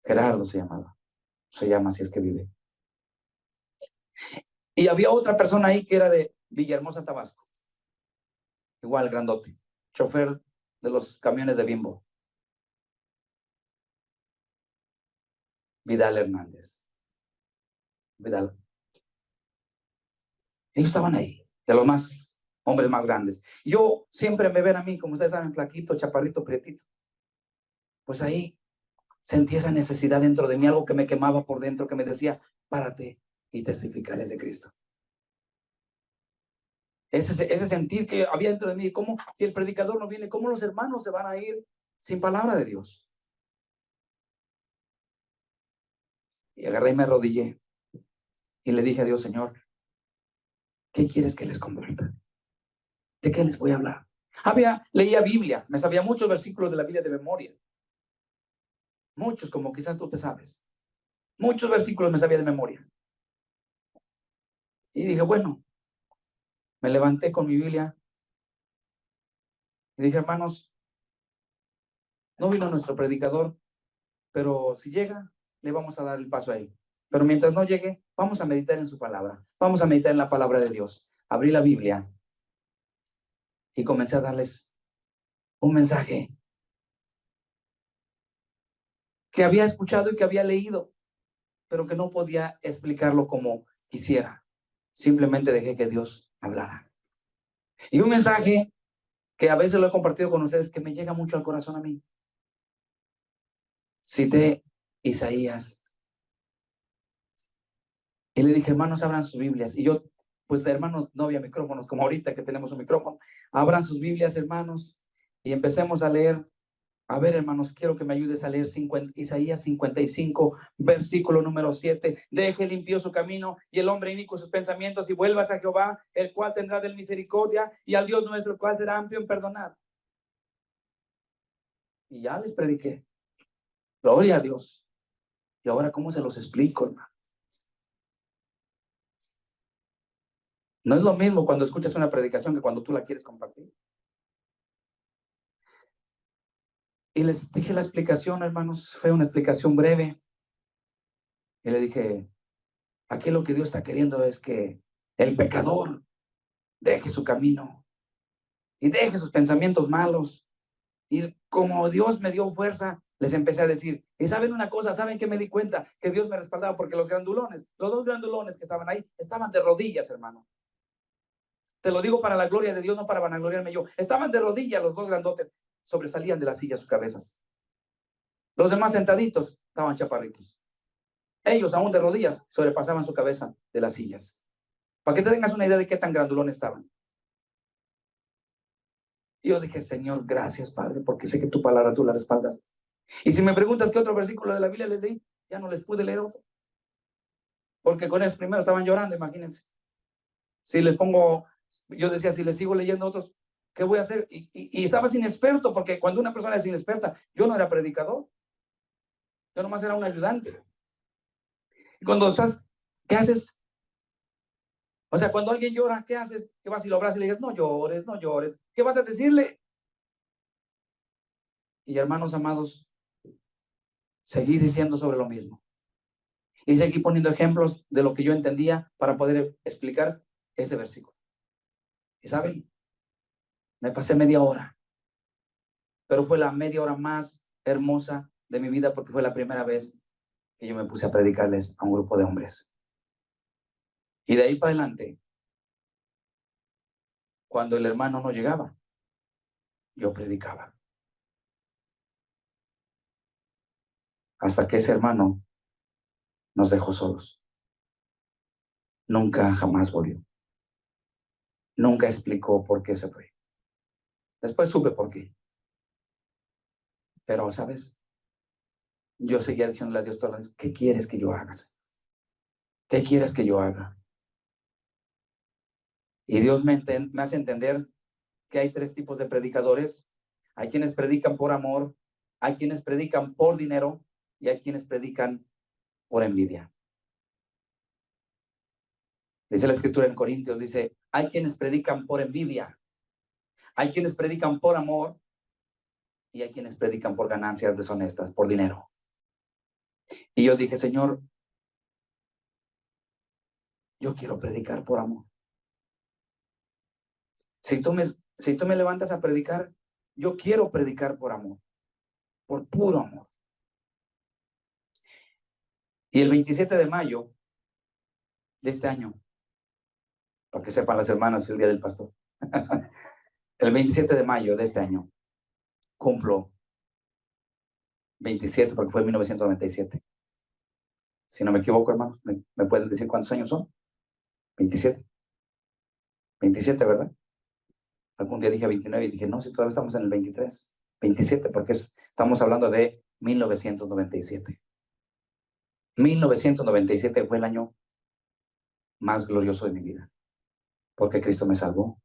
Gerardo se llamaba, se llama si es que vive. Y había otra persona ahí que era de Villahermosa, Tabasco, igual grandote, chofer de los camiones de Bimbo. Vidal Hernández. Vidal. Ellos estaban ahí, de los hombres más grandes. Yo siempre me ven a mí, como ustedes saben, flaquito, chaparrito, prietito. Pues ahí sentí esa necesidad dentro de mí, algo que me quemaba por dentro, que me decía, párate y testificarles de Cristo. Ese sentir que había dentro de mí, como si el predicador no viene, ¿cómo los hermanos se van a ir sin palabra de Dios? Y agarré y me arrodillé y le dije a Dios, Señor, ¿qué quieres que les convierta? ¿De qué les voy a hablar? Leía Biblia, me sabía muchos versículos de la Biblia de memoria. Muchos, como quizás tú te sabes. Muchos versículos me sabía de memoria. Y dije, bueno, me levanté con mi Biblia y dije, hermanos, no vino nuestro predicador, pero si llega, le vamos a dar el paso a él. Pero mientras no llegue, vamos a meditar en su palabra. Vamos a meditar en la palabra de Dios. Abrí la Biblia y comencé a darles un mensaje que había escuchado y que había leído, pero que no podía explicarlo como quisiera. Simplemente dejé que Dios hablara. Y un mensaje que a veces lo he compartido con ustedes, que me llega mucho al corazón a mí. Cité Isaías. Y le dije, hermanos, abran sus Biblias. Y yo, pues, hermanos, no había micrófonos como ahorita que tenemos un micrófono. Abran sus Biblias, hermanos, y empecemos a leer. A ver, hermanos, quiero que me ayudes a leer Isaías 55, versículo número 7. Deje limpio su camino y el hombre inicuo sus pensamientos y vuelvas a Jehová, el cual tendrá de misericordia, y al Dios nuestro, el cual será amplio en perdonar. Y ya les prediqué. Gloria a Dios. Y ahora, ¿cómo se los explico, hermano? No es lo mismo cuando escuchas una predicación que cuando tú la quieres compartir. Y les dije la explicación, hermanos, fue una explicación breve. Y le dije, aquí lo que Dios está queriendo es que el pecador deje su camino y deje sus pensamientos malos. Y como Dios me dio fuerza, les empecé a decir, y saben una cosa, saben que me di cuenta que Dios me respaldaba, porque los grandulones, los dos grandulones que estaban ahí, estaban de rodillas, hermano. Te lo digo para la gloria de Dios, no para vanagloriarme yo. Estaban de rodillas los dos grandotes, sobresalían de la silla sus cabezas. Los demás sentaditos estaban chaparritos. Ellos, aún de rodillas, sobrepasaban su cabeza de las sillas. Para que te tengas una idea de qué tan grandulones estaban. Y yo dije, Señor, gracias, Padre, porque sé que tu palabra tú la respaldas. Y si me preguntas qué otro versículo de la Biblia les leí, ya no les pude leer otro. Porque con ellos primero estaban llorando, imagínense. Si les pongo, yo decía, si les sigo leyendo otros, ¿qué voy a hacer? Y estaba sin experto, porque cuando una persona es inexperta, yo no era predicador. Yo nomás era un ayudante. Y cuando estás, ¿qué haces? O sea, cuando alguien llora, ¿qué haces? ¿Qué vas y lo abrazas y le dices, no llores, no llores? ¿Qué vas a decirle? Y hermanos amados, seguí diciendo sobre lo mismo. Y seguí poniendo ejemplos de lo que yo entendía para poder explicar ese versículo. Y saben, me pasé media hora, pero fue la media hora más hermosa de mi vida, porque fue la primera vez que yo me puse a predicarles a un grupo de hombres. Y de ahí para adelante, cuando el hermano no llegaba, yo predicaba. Hasta que ese hermano nos dejó solos. Nunca jamás volvió. Nunca explicó por qué se fue. Después supe por qué. Pero, ¿sabes? Yo seguía diciéndole a Dios todas las veces, ¿qué quieres que yo haga? ¿Qué quieres que yo haga? Y Dios me hace entender que hay tres tipos de predicadores. Hay quienes predican por amor, hay quienes predican por dinero y hay quienes predican por envidia. Dice la escritura en Corintios, dice, hay quienes predican por envidia, hay quienes predican por amor y hay quienes predican por ganancias deshonestas, por dinero. Y yo dije, Señor, yo quiero predicar por amor. Si tú me levantas a predicar, yo quiero predicar por amor, por puro amor. Y el 27 de mayo de este año, para que sepan las hermanas, el día del pastor, el 27 de mayo de este año, cumplo 27, porque fue en 1997. Si no me equivoco, hermanos, ¿me pueden decir cuántos años son? 27. 27, ¿verdad? Algún día dije 29 y dije, no, si todavía estamos en el 23. 27, porque estamos hablando de 1997. 1997 fue el año más glorioso de mi vida, porque Cristo me salvó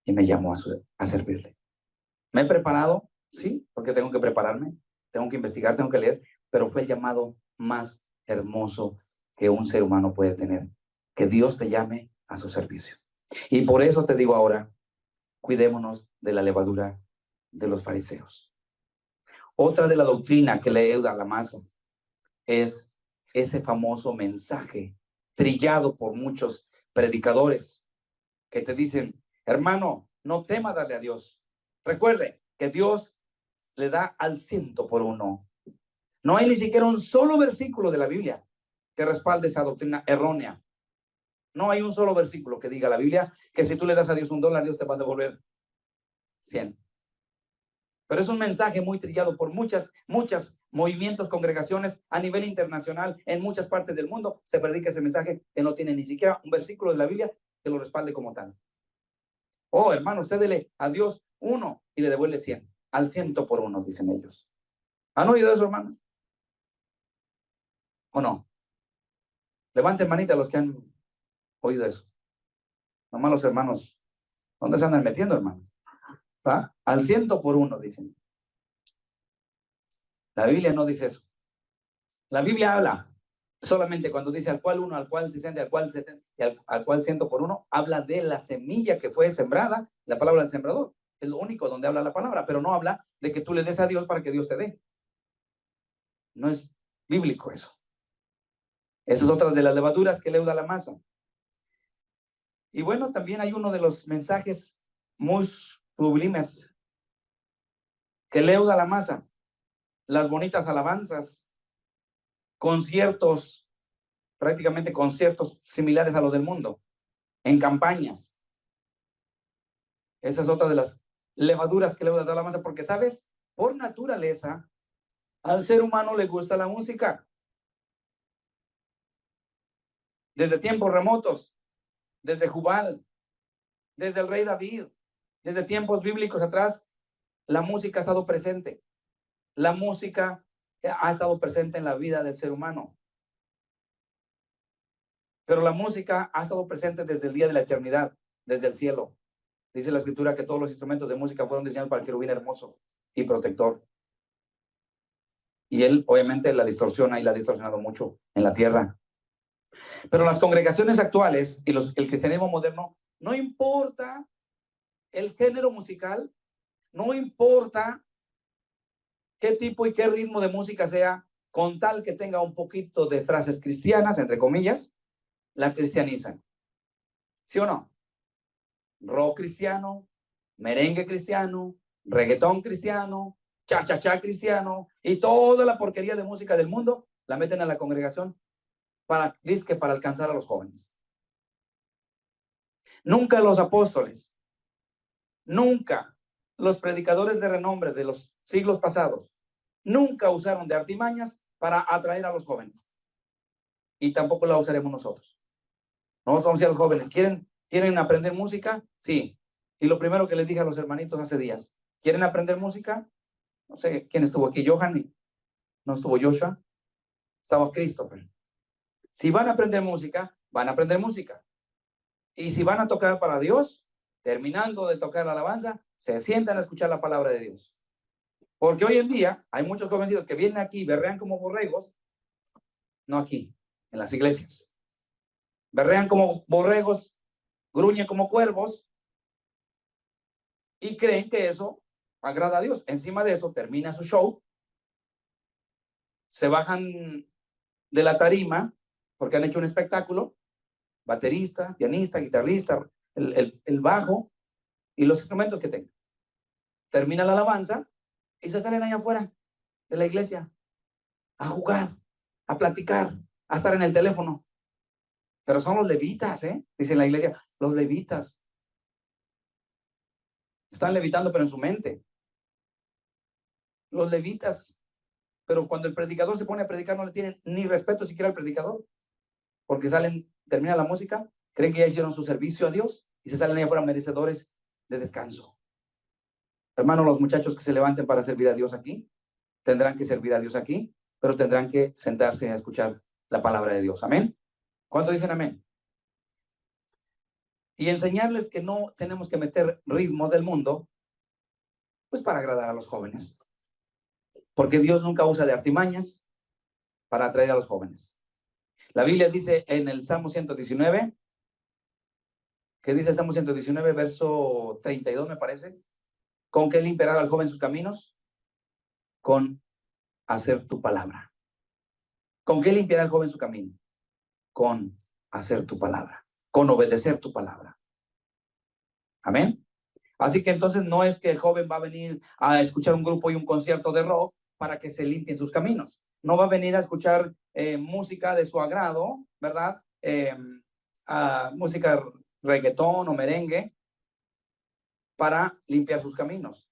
y me llamó a servirle. ¿Me he preparado? Sí, porque tengo que prepararme, tengo que investigar, tengo que leer, pero fue el llamado más hermoso que un ser humano puede tener, que Dios te llame a su servicio. Y por eso te digo ahora, cuidémonos de la levadura de los fariseos. Otra de la doctrina que le da la masa es ese famoso mensaje trillado por muchos predicadores que te dicen, hermano, no tema darle a Dios. Recuerde que Dios le da al 100%. No hay ni siquiera un solo versículo de la Biblia que respalde esa doctrina errónea. No hay un solo versículo que diga la Biblia que si tú le das a Dios $1, Dios te va a devolver 100. Pero es un mensaje muy trillado por muchos movimientos, congregaciones a nivel internacional, en muchas partes del mundo. Se predica ese mensaje que no tiene ni siquiera un versículo de la Biblia que lo respalde como tal. Oh, hermano, usted dele a Dios 1 y le devuelve 100. Al 100%, dicen ellos. ¿Han oído eso, hermanos? ¿O no? Levanten manita los que han oído eso. Nomás los hermanos, ¿dónde se andan metiendo, hermanos? ¿Va? Al 100%, dicen. La Biblia no dice eso. La Biblia habla solamente cuando dice al cual 1, al cual 60, al cual 70 y al cual 100%, habla de la semilla que fue sembrada, la palabra del sembrador. Es lo único donde habla la palabra, pero no habla de que tú le des a Dios para que Dios te dé. No es bíblico eso. Esa es otra de las levaduras que leuda la masa. Y bueno, también hay uno de los mensajes muy sublimes que leuda la masa. Las bonitas alabanzas, conciertos, prácticamente conciertos similares a los del mundo, en campañas. Esa es otra de las levaduras que leuda la masa, porque, ¿sabes? Por naturaleza, al ser humano le gusta la música. Desde tiempos remotos, desde Jubal, desde el rey David, desde tiempos bíblicos atrás, la música ha estado presente. La música ha estado presente en la vida del ser humano. Pero la música ha estado presente desde el día de la eternidad, desde el cielo. Dice la escritura que todos los instrumentos de música fueron diseñados para el querubín hermoso y protector. Y él obviamente la distorsiona y la ha distorsionado mucho en la tierra. Pero las congregaciones actuales y el cristianismo moderno, no importa el género musical, no importa qué tipo y qué ritmo de música sea, con tal que tenga un poquito de frases cristianas, entre comillas, la cristianizan. ¿Sí o no? Rock cristiano, merengue cristiano, reggaetón cristiano, cha-cha-cha cristiano, y toda la porquería de música del mundo la meten a la congregación para, dizque, para alcanzar a los jóvenes. Nunca los apóstoles, nunca los predicadores de renombre de los siglos pasados, nunca usaron de artimañas para atraer a los jóvenes. Y tampoco la usaremos nosotros. Nosotros vamos a decir a los jóvenes, ¿quieren aprender música? Sí. Y lo primero que les dije a los hermanitos hace días, ¿quieren aprender música? No sé quién estuvo aquí, Johan, no estuvo Joshua, estaba Christopher. Si van a aprender música, van a aprender música. Y si van a tocar para Dios, terminando de tocar la alabanza, se sientan a escuchar la palabra de Dios. Porque hoy en día hay muchos convencidos que vienen aquí y berrean como borregos, no aquí, en las iglesias. Berrean como borregos, gruñen como cuervos y creen que eso agrada a Dios. Encima de eso termina su show, se bajan de la tarima porque han hecho un espectáculo, baterista, pianista, guitarrista, el bajo y los instrumentos que tengan. Termina la alabanza y se salen allá afuera de la iglesia a jugar, a platicar, a estar en el teléfono. Pero son los levitas, dice en la iglesia, los levitas. Están levitando, pero en su mente. Los levitas. Pero cuando el predicador se pone a predicar, no le tienen ni respeto siquiera al predicador. Porque termina la música, creen que ya hicieron su servicio a Dios y se salen allá afuera merecedores de descanso. Hermanos, los muchachos que se levanten para servir a Dios aquí, tendrán que servir a Dios aquí, pero tendrán que sentarse a escuchar la palabra de Dios. Amén. ¿Cuántos dicen amén? Y enseñarles que no tenemos que meter ritmos del mundo, pues para agradar a los jóvenes. Porque Dios nunca usa de artimañas para atraer a los jóvenes. La Biblia dice en el Salmo 119, que dice el Salmo 119, verso 32, me parece, ¿con qué limpiará al joven sus caminos? Con hacer tu palabra. ¿Con qué limpiará el joven su camino? Con hacer tu palabra, con obedecer tu palabra. Amén. Así que entonces no es que el joven va a venir a escuchar un grupo y un concierto de rock para que se limpien sus caminos. No va a venir a escuchar música de su agrado, ¿verdad? Música reggaetón o merengue para limpiar sus caminos.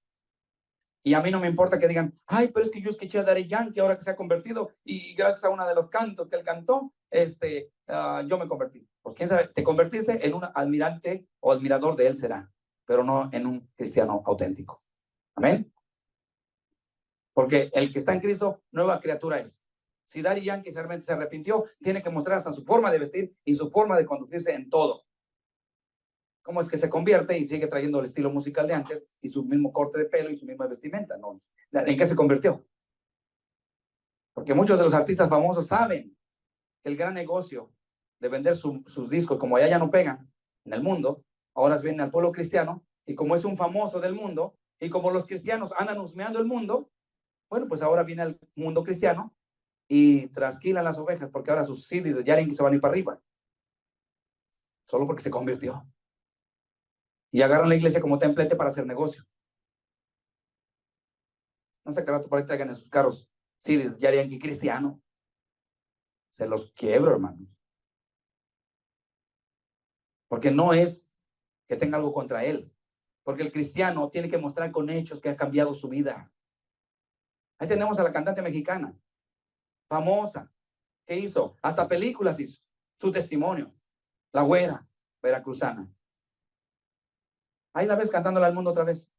Y a mí no me importa que digan, ay, pero es que yo escuché a Daddy Yankee ahora que se ha convertido y gracias a uno de los cantos que él cantó, yo me convertí. Pues quién sabe, te convertiste en un admirante o admirador de él será, pero no en un cristiano auténtico. Amén. Porque el que está en Cristo, nueva criatura es. Si Daddy Yankee realmente se arrepintió, tiene que mostrar hasta su forma de vestir y su forma de conducirse en todo. ¿Cómo es que se convierte y sigue trayendo el estilo musical de antes y su mismo corte de pelo y su misma vestimenta? ¿No? ¿En qué se convirtió? Porque muchos de los artistas famosos saben que el gran negocio de vender sus discos, como allá ya no pegan en el mundo, ahora vienen al pueblo cristiano, y como es un famoso del mundo, y como los cristianos andan husmeando el mundo, bueno, pues ahora viene al mundo cristiano y trasquilan las ovejas porque ahora sus CDs de Yarin se van a ir para arriba. Solo porque se convirtió. Y agarran la iglesia como templete para hacer negocio. No sé qué rato por ahí traigan en sus carros CDs Yarin cristiano. Se los quiebro, hermano. Porque no es que tenga algo contra él. Porque el cristiano tiene que mostrar con hechos que ha cambiado su vida. Ahí tenemos a la cantante mexicana, famosa. ¿Qué hizo? Hasta películas hizo. Su testimonio. La güera veracruzana. Ahí la ves cantándole al mundo otra vez.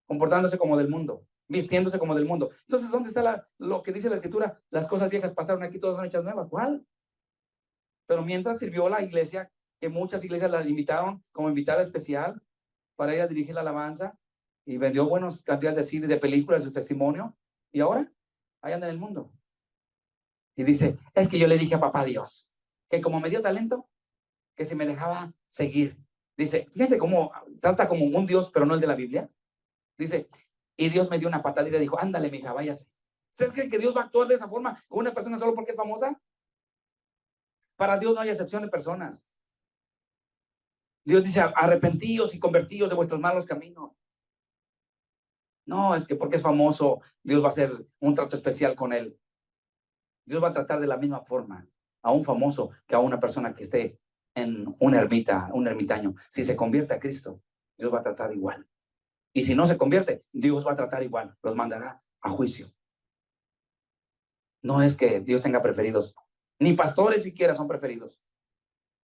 Comportándose como del mundo. Vistiéndose como del mundo. Entonces, ¿dónde está lo que dice la escritura? Las cosas viejas pasaron, aquí todas son hechas nuevas. ¿Cuál? Pero mientras sirvió la iglesia, que muchas iglesias la invitaron como invitada especial para ir a dirigir la alabanza, y vendió buenas cantidades de CDs, de películas, de su testimonio, y ahora ahí anda en el mundo. Y dice, es que yo le dije a papá Dios, que como me dio talento, que si me dejaba seguir. Dice, fíjense cómo trata como un Dios, pero no el de la Biblia. Dice, y Dios me dio una patada y le dijo, ándale, mija, váyase. ¿Ustedes creen que Dios va a actuar de esa forma con una persona solo porque es famosa? Para Dios no hay excepción de personas. Dios dice, arrepentíos y convertíos de vuestros malos caminos. No, es que porque es famoso, Dios va a hacer un trato especial con él. Dios va a tratar de la misma forma a un famoso que a una persona que esté en una ermita, un ermitaño. Si se convierte a Cristo, Dios va a tratar igual. Y si no se convierte, Dios va a tratar igual. Los mandará a juicio. No es que Dios tenga preferidos. Ni pastores siquiera son preferidos.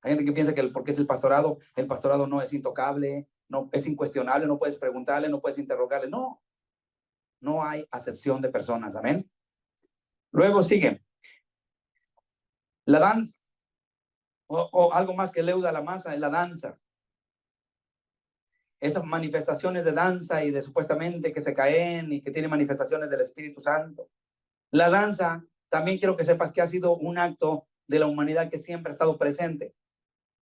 Hay gente que piensa que porque es el pastorado no es intocable, no es incuestionable, no puedes preguntarle, no puedes interrogarle. No, no hay acepción de personas. Amén. Luego sigue la danza, o algo más que leuda la masa, es la danza. Esas manifestaciones de danza y de supuestamente que se caen y que tienen manifestaciones del Espíritu Santo. La danza, también quiero que sepas que ha sido un acto de la humanidad que siempre ha estado presente.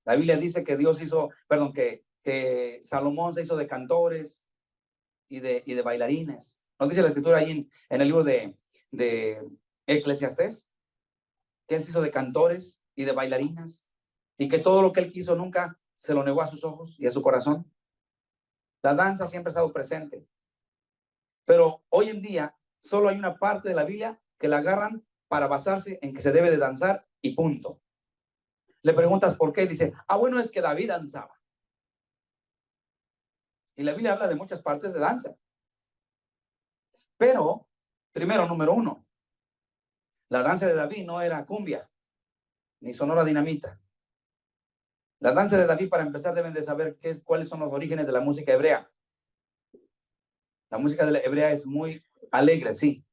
La Biblia dice que Dios hizo, perdón, que Salomón se hizo de cantores y de bailarines. ¿No dice la escritura ahí en el libro de Eclesiastés? Que él se hizo de cantores y de bailarinas, y que todo lo que él quiso nunca se lo negó a sus ojos y a su corazón. La danza siempre ha estado presente, pero hoy en día solo hay una parte de la Biblia que la agarran para basarse en que se debe de danzar y punto. Le preguntas por qué, dice, bueno, es que David danzaba. Y la Biblia habla de muchas partes de danza. Pero, primero, número uno, la danza de David no era cumbia, ni sonora dinamita. La danza de David, para empezar, deben de saber cuáles son los orígenes de la música hebrea. La música de la hebrea es muy alegre, sí.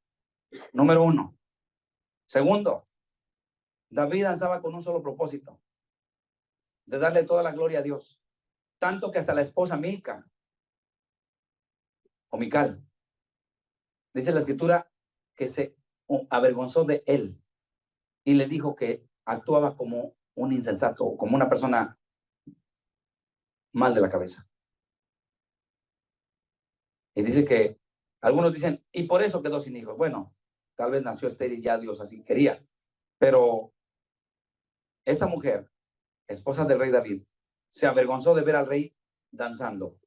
Número uno. Segundo, David danzaba con un solo propósito, de darle toda la gloria a Dios. Tanto que hasta la esposa Milca, o Mical, dice la escritura que se avergonzó de él y le dijo que actuaba como un insensato, como una persona mal de la cabeza. Y dice que algunos dicen, y por eso quedó sin hijos. Bueno, tal vez nació estéril, ya Dios así quería. Pero esta mujer, esposa del rey David, se avergonzó de ver al rey danzando.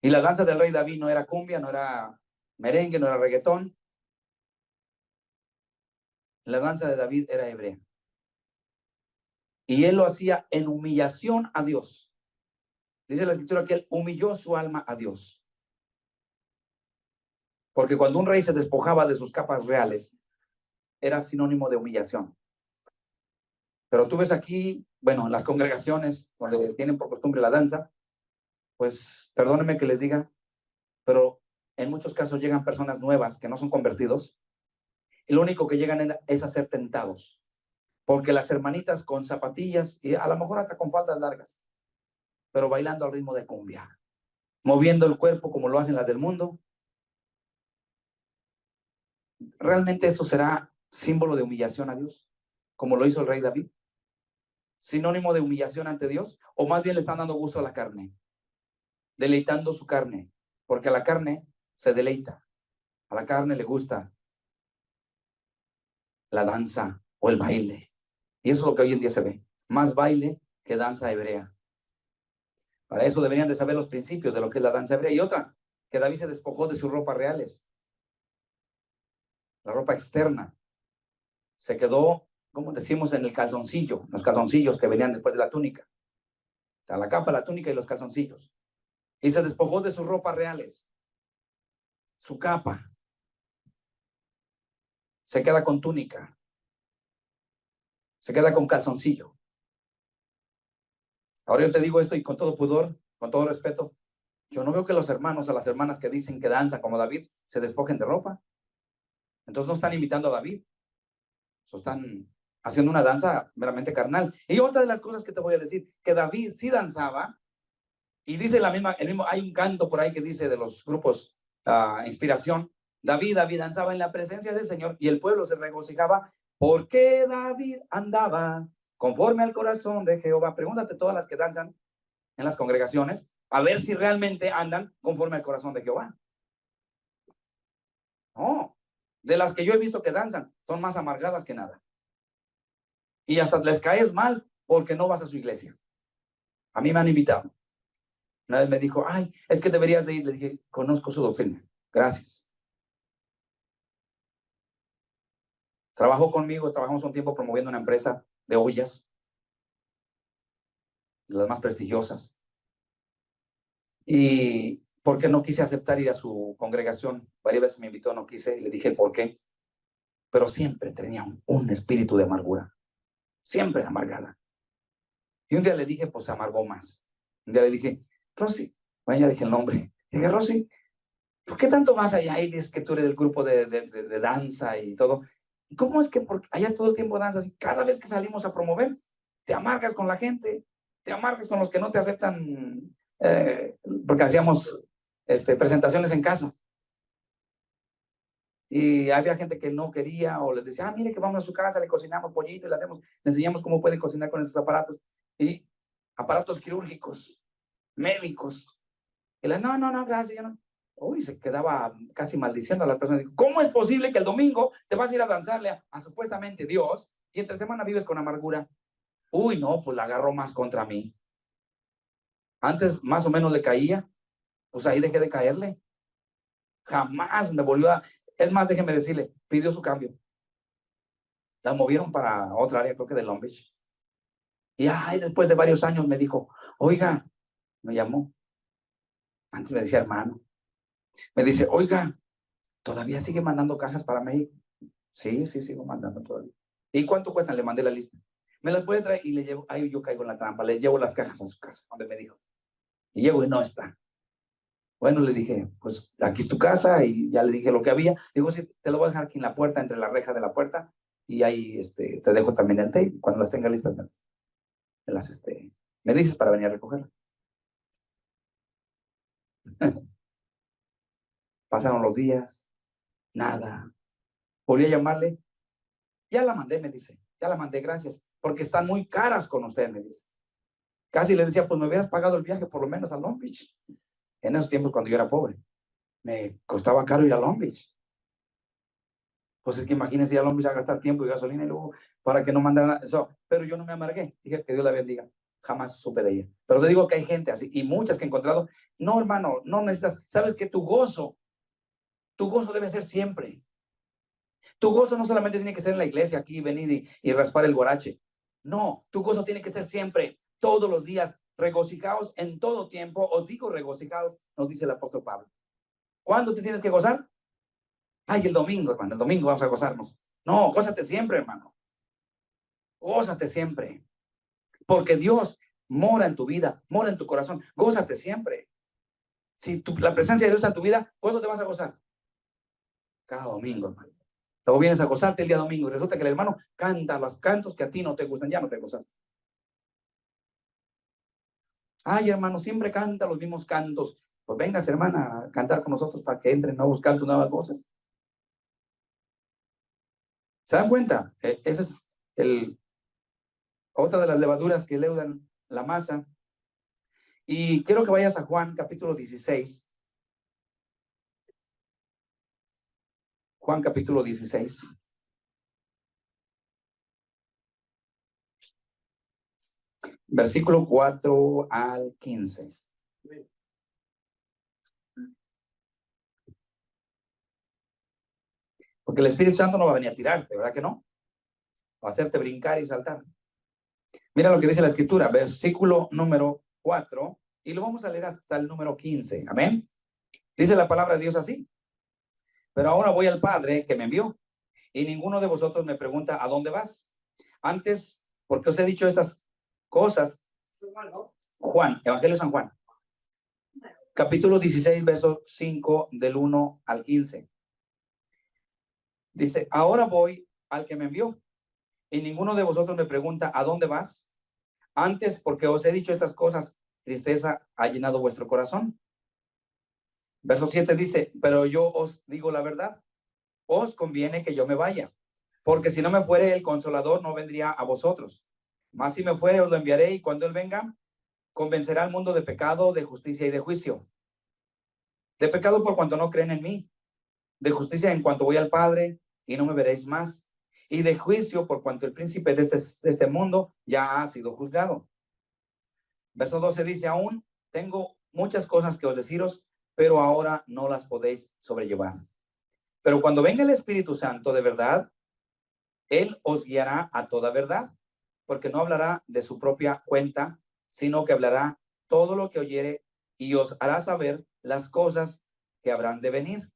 Y la danza del rey David no era cumbia, no era merengue, no era reggaetón. La danza de David era hebrea. Y él lo hacía en humillación a Dios. Dice la escritura que él humilló su alma a Dios. Porque cuando un rey se despojaba de sus capas reales, era sinónimo de humillación. Pero tú ves aquí, bueno, en las congregaciones donde tienen por costumbre la danza, pues perdónenme que les diga, pero en muchos casos llegan personas nuevas que no son convertidos y lo único que llegan es a ser tentados. Porque las hermanitas con zapatillas y a lo mejor hasta con faldas largas, pero bailando al ritmo de cumbia, moviendo el cuerpo como lo hacen las del mundo. ¿Realmente eso será símbolo de humillación a Dios, como lo hizo el rey David? ¿Sinónimo de humillación ante Dios? ¿O más bien le están dando gusto a la carne, deleitando su carne? Porque a la carne se deleita, a la carne le gusta la danza o el baile. Y eso es lo que hoy en día se ve. Más baile que danza hebrea. Para eso deberían de saber los principios de lo que es la danza hebrea. Y otra, que David se despojó de sus ropas reales. La ropa externa. Se quedó, como decimos, en el calzoncillo. Los calzoncillos que venían después de la túnica. O sea, la capa, la túnica y los calzoncillos. Y se despojó de sus ropas reales. Su capa. Se queda con túnica. Se queda con calzoncillo. Ahora yo te digo esto y con todo pudor, con todo respeto, yo no veo que los hermanos o las hermanas que dicen que danzan como David se despojen de ropa. Entonces no están imitando a David. Están haciendo una danza meramente carnal. Y otra de las cosas que te voy a decir, que David sí danzaba, y dice el mismo, hay un canto por ahí que dice de los grupos Inspiración, David danzaba en la presencia del Señor y el pueblo se regocijaba porque David andaba conforme al corazón de Jehová. Pregúntate todas las que danzan en las congregaciones, a ver si realmente andan conforme al corazón de Jehová. No, de las que yo he visto que danzan, son más amargadas que nada. Y hasta les caes mal porque no vas a su iglesia. A mí me han invitado. Una vez me dijo, ay, es que deberías de ir. Le dije, conozco su doctrina. Gracias. Trabajó conmigo, trabajamos un tiempo promoviendo una empresa de ollas, de las más prestigiosas. Y porque no quise aceptar ir a su congregación, varias veces me invitó, no quise, y le dije por qué. Pero siempre tenía un espíritu de amargura, siempre amargada. Y un día le dije, pues se amargó más. Un día le dije, Rosy, bueno, ya dije el nombre. Dije, Rosy, ¿por qué tanto vas allá y dices que tú eres del grupo de danza y todo? ¿Y cómo es que porque allá todo el tiempo danzas y cada vez que salimos a promover, te amargas con la gente, te amargas con los que no te aceptan, porque hacíamos presentaciones en casa? Y había gente que no quería o les decía, mire que vamos a su casa, le cocinamos pollito y le enseñamos cómo puede cocinar con esos aparatos. Y aparatos quirúrgicos, médicos. Y la, no, gracias, yo no. Uy, se quedaba casi maldiciendo a la persona. ¿Cómo es posible que el domingo te vas a ir a danzarle a supuestamente Dios y entre semana vives con amargura? Uy, no, pues la agarró más contra mí. Antes más o menos le caía, pues ahí dejé de caerle. Jamás me volvió a... Es más, déjeme decirle, pidió su cambio. La movieron para otra área, creo que de Long Beach. Y después de varios años me dijo, oiga, me llamó. Antes me decía hermano. Me dice, oiga, ¿todavía sigue mandando cajas para México? Sí, sigo mandando todavía. ¿Y cuánto cuestan? Le mandé la lista. Me las puede traer y le llevo, ahí yo caigo en la trampa, le llevo las cajas a su casa, donde me dijo. Y llego y no está. Bueno, le dije, pues aquí es tu casa y ya le dije lo que había. Digo, sí, te lo voy a dejar aquí en la puerta, entre la reja de la puerta y ahí te dejo también el tape. Cuando las tenga listas, me dices para venir a recogerla. Pasaron los días, nada. Volví a llamarle, ya la mandé, me dice, ya la mandé, gracias, porque están muy caras con usted, me dice. Casi le decía, pues me hubieras pagado el viaje por lo menos a Long Beach. En esos tiempos cuando yo era pobre, me costaba caro ir a Long Beach. Pues es que imagínense ir a Long Beach a gastar tiempo y gasolina y luego para que no mandaran eso. Pero yo no me amargué, dije que Dios la bendiga. Jamás supe de ella. Pero te digo que hay gente así y muchas que he encontrado. No, hermano, no necesitas. Sabes que tu gozo debe ser siempre. Tu gozo no solamente tiene que ser en la iglesia, aquí venir y raspar el guarache. No, tu gozo tiene que ser siempre, todos los días, regocijaos en todo tiempo. Os digo regocijaos, nos dice el apóstol Pablo. ¿Cuándo te tienes que gozar? Ay, el domingo, hermano, el domingo vamos a gozarnos. No, gózate siempre, hermano. Gózate siempre. Porque Dios mora en tu vida, mora en tu corazón. Gózate siempre. Si la presencia de Dios está en tu vida, ¿cuándo te vas a gozar? Cada domingo, hermano. Luego vienes a gozarte el día domingo y resulta que el hermano canta los cantos que a ti no te gustan, ya no te gozas. Ay, hermano, siempre canta los mismos cantos. Pues vengas, hermana, a cantar con nosotros para que entren nuevos cantos, nuevas voces. ¿Se dan cuenta? Esa es otra de las levaduras que leudan la masa. Y quiero que vayas a Juan capítulo 16. Juan capítulo 16. Versículo 4 al 15. Porque el Espíritu Santo no va a venir a tirarte, ¿verdad que no? Va a hacerte brincar y saltar. Mira lo que dice la Escritura, versículo número 4, y lo vamos a leer hasta el número 15. Amén. Dice la palabra de Dios así. Pero ahora voy al Padre que me envió, y ninguno de vosotros me pregunta, ¿a dónde vas? Antes, porque os he dicho estas cosas. Juan, Evangelio de San Juan, capítulo 16, verso 5, del 1 al 15. Dice, ahora voy al que me envió, y ninguno de vosotros me pregunta, ¿a dónde vas? Antes, porque os he dicho estas cosas, tristeza ha llenado vuestro corazón. Verso 7 dice, pero yo os digo la verdad, os conviene que yo me vaya, porque si no me fuere el Consolador no vendría a vosotros. Mas si me fuere os lo enviaré, y cuando él venga, convencerá al mundo de pecado, de justicia y de juicio. De pecado por cuanto no creen en mí, de justicia en cuanto voy al Padre y no me veréis más, y de juicio por cuanto el príncipe de este mundo ya ha sido juzgado. Verso 12 dice, aún tengo muchas cosas que os deciros, pero ahora no las podéis sobrellevar. Pero cuando venga el Espíritu Santo de verdad, él os guiará a toda verdad, porque no hablará de su propia cuenta, sino que hablará todo lo que oyere y os hará saber las cosas que habrán de venir.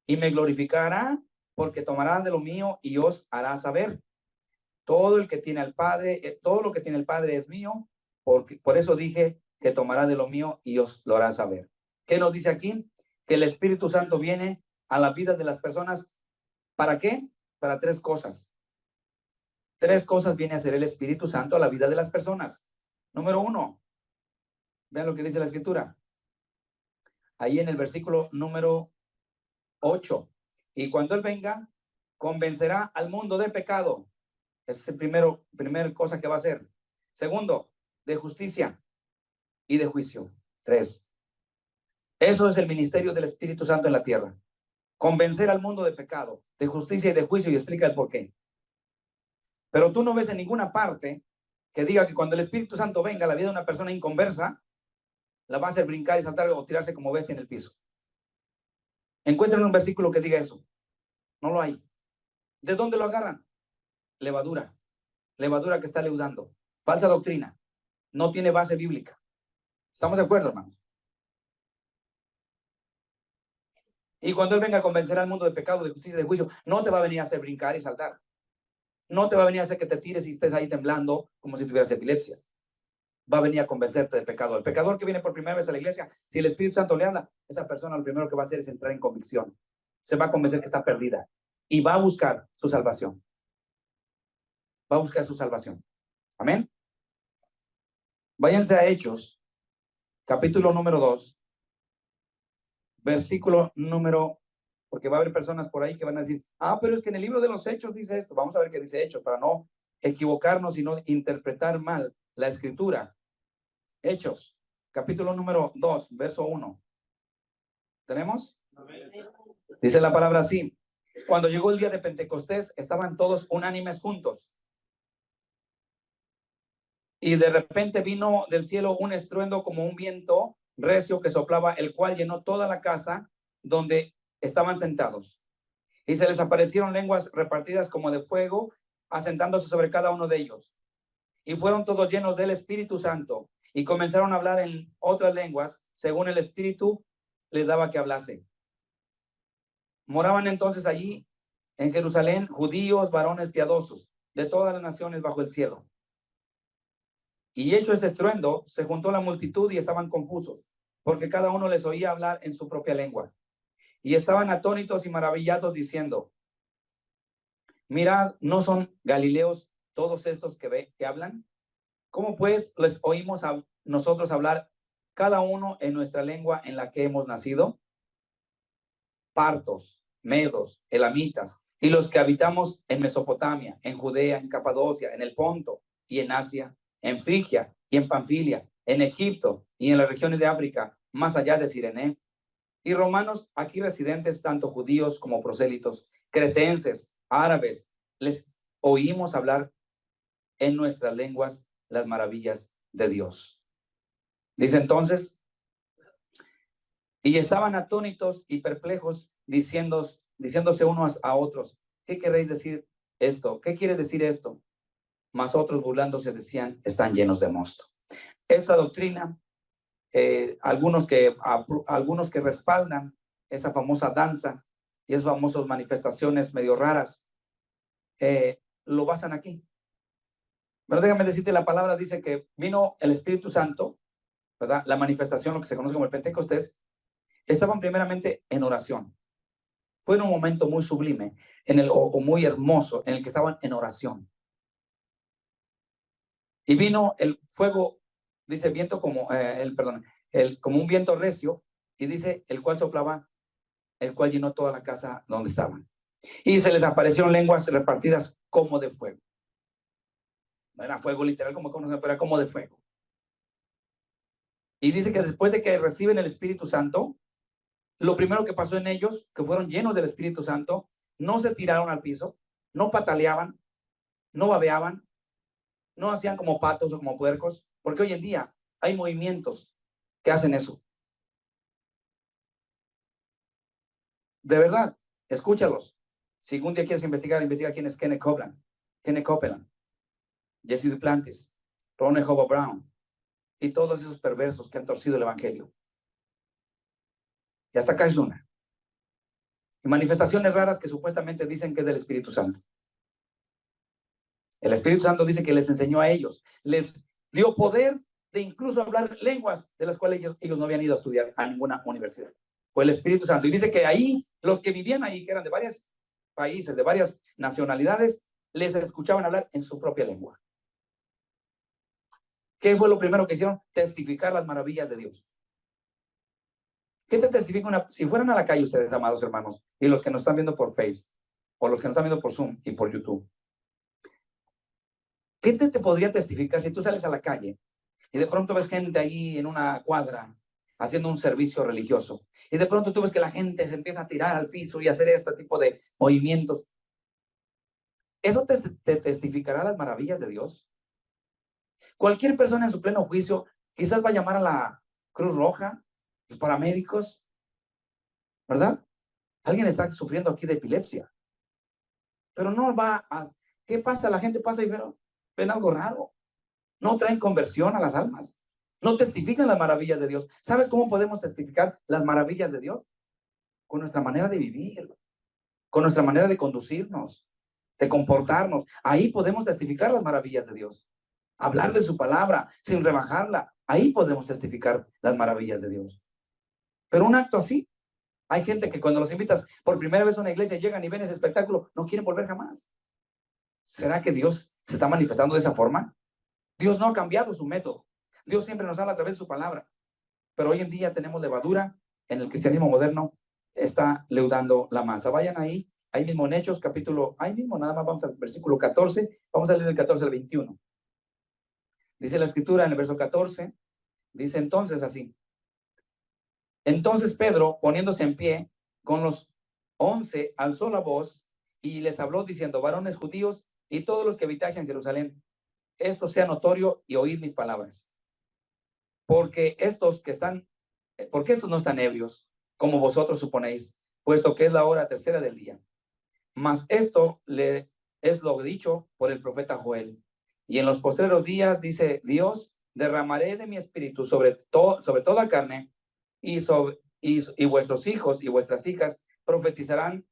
Y me glorificará, porque tomará de lo mío y os hará saber. Todo el que tiene al Padre, todo lo que tiene el Padre es mío, porque por eso dije que tomará de lo mío y os lo hará saber. ¿Qué nos dice aquí? Que el Espíritu Santo viene a la vida de las personas. ¿Para qué? Para tres cosas. Tres cosas viene a hacer el Espíritu Santo a la vida de las personas. Número uno, vean lo que dice la Escritura. Ahí en el versículo número 8. Y cuando Él venga, convencerá al mundo de pecado. Esa es el primer cosa que va a hacer. Segundo, de justicia y de juicio. 3. Eso es el ministerio del Espíritu Santo en la tierra. Convencer al mundo de pecado, de justicia y de juicio, y explica el por qué. Pero tú no ves en ninguna parte que diga que cuando el Espíritu Santo venga a la vida de una persona inconversa, la va a hacer brincar y saltar o tirarse como bestia en el piso. Encuentran un versículo que diga eso. No lo hay. ¿De dónde lo agarran? Levadura. Levadura que está leudando. Falsa doctrina. No tiene base bíblica. ¿Estamos de acuerdo, hermanos? Y cuando Él venga a convencer al mundo de pecado, de justicia y de juicio, no te va a venir a hacer brincar y saltar. No te va a venir a hacer que te tires y estés ahí temblando como si tuvieras epilepsia. Va a venir a convencerte de pecado. El pecador que viene por primera vez a la iglesia, si el Espíritu Santo le habla, esa persona lo primero que va a hacer es entrar en convicción. Se va a convencer que está perdida y va a buscar su salvación. Va a buscar su salvación. Amén. Váyanse a Hechos, capítulo número 2, versículo número, porque va a haber personas por ahí que van a decir, pero es que en el libro de los Hechos dice esto. Vamos a ver qué dice Hechos para no equivocarnos y no interpretar mal la escritura. Hechos, capítulo número 2, verso 1. ¿Tenemos? Dice la palabra así. Cuando llegó el día de Pentecostés, estaban todos unánimes juntos. Y de repente vino del cielo un estruendo como un viento recio que soplaba, el cual llenó toda la casa donde estaban sentados. Y se les aparecieron lenguas repartidas como de fuego, asentándose sobre cada uno de ellos. Y fueron todos llenos del Espíritu Santo y comenzaron a hablar en otras lenguas, según el Espíritu les daba que hablase. Moraban entonces allí en Jerusalén judíos, varones piadosos, de todas las naciones bajo el cielo. Y hecho este estruendo, se juntó la multitud y estaban confusos, porque cada uno les oía hablar en su propia lengua. Y estaban atónitos y maravillados, diciendo, mirad, ¿no son galileos todos estos que hablan? ¿Cómo pues les oímos a nosotros hablar cada uno en nuestra lengua en la que hemos nacido? Partos, medos, elamitas, y los que habitamos en Mesopotamia, en Judea, en Capadocia, en el Ponto y en Asia, en Frigia y en Panfilia, en Egipto y en las regiones de África, más allá de Cirene, y romanos aquí residentes, tanto judíos como prosélitos, cretenses, árabes, les oímos hablar en nuestras lenguas las maravillas de Dios. Dice entonces, y estaban atónitos y perplejos, diciéndose unos a otros, ¿qué queréis decir esto? ¿Qué quiere decir esto? Mas otros burlándose decían, están llenos de mosto. Esta doctrina, algunos que respaldan esa famosa danza y esas famosas manifestaciones medio raras, lo basan aquí. Pero déjame decirte, la palabra dice que vino el Espíritu Santo, ¿verdad? La manifestación, lo que se conoce como el Pentecostés, estaban primeramente en oración. Fue en un momento muy sublime, o muy hermoso, en el que estaban en oración. Y vino el fuego, dice viento como, como un viento recio, y dice el cual soplaba, el cual llenó toda la casa donde estaban. Y se les aparecieron lenguas repartidas como de fuego. No era fuego literal como conocen, pero era como de fuego. Y dice que después de que reciben el Espíritu Santo, lo primero que pasó en ellos, que fueron llenos del Espíritu Santo, no se tiraron al piso, no pataleaban, no babeaban, no hacían como patos o como puercos, porque hoy en día hay movimientos que hacen eso. De verdad, escúchalos. Si algún día quieres investiga quién es Kenneth Copeland, Jesse Duplantis, Ron Hobo Brown y todos esos perversos que han torcido el evangelio. Y hasta acá es una. Y manifestaciones raras que supuestamente dicen que es del Espíritu Santo. El Espíritu Santo dice que les enseñó a ellos, les dio poder de incluso hablar lenguas de las cuales ellos no habían ido a estudiar a ninguna universidad. Fue el Espíritu Santo. Y dice que ahí, los que vivían ahí, que eran de varios países, de varias nacionalidades, les escuchaban hablar en su propia lengua. ¿Qué fue lo primero que hicieron? Testificar las maravillas de Dios. ¿Qué te testifica si fueran a la calle ustedes, amados hermanos, y los que nos están viendo por Face, o los que nos están viendo por Zoom y por YouTube? ¿Qué te podría testificar si tú sales a la calle y de pronto ves gente ahí en una cuadra haciendo un servicio religioso y de pronto tú ves que la gente se empieza a tirar al piso y hacer este tipo de movimientos? ¿Eso te testificará las maravillas de Dios? Cualquier persona en su pleno juicio quizás va a llamar a la Cruz Roja, los paramédicos, ¿verdad? Alguien está sufriendo aquí de epilepsia, pero no va a... ¿Qué pasa? La gente pasa y ven algo raro. No traen conversión a las almas. No testifican las maravillas de Dios. ¿Sabes cómo podemos testificar las maravillas de Dios? Con nuestra manera de vivir, con nuestra manera de conducirnos, de comportarnos. Ahí podemos testificar las maravillas de Dios. Hablar de su palabra sin rebajarla. Ahí podemos testificar las maravillas de Dios. Pero un acto así, hay gente que cuando los invitas por primera vez a una iglesia, llegan y ven ese espectáculo, no quieren volver jamás. ¿Será que Dios se está manifestando de esa forma? Dios no ha cambiado su método. Dios siempre nos habla a través de su palabra. Pero hoy en día tenemos levadura en el cristianismo moderno, está leudando la masa. Vayan ahí mismo en Hechos, capítulo, ahí mismo nada más vamos al versículo 14, vamos a leer el 14 al 21. Dice la escritura en el verso 14, dice entonces así. Entonces Pedro, poniéndose en pie, con los 11, alzó la voz y les habló diciendo, varones judíos y todos los que habitáis en Jerusalén, esto sea notorio y oíd mis palabras. Porque estos no están ebrios, como vosotros suponéis, puesto que es la hora tercera del día. Mas esto es lo dicho por el profeta Joel. Y en los postreros días, dice Dios, derramaré de mi espíritu sobre toda carne, y vuestros hijos y vuestras hijas profetizarán,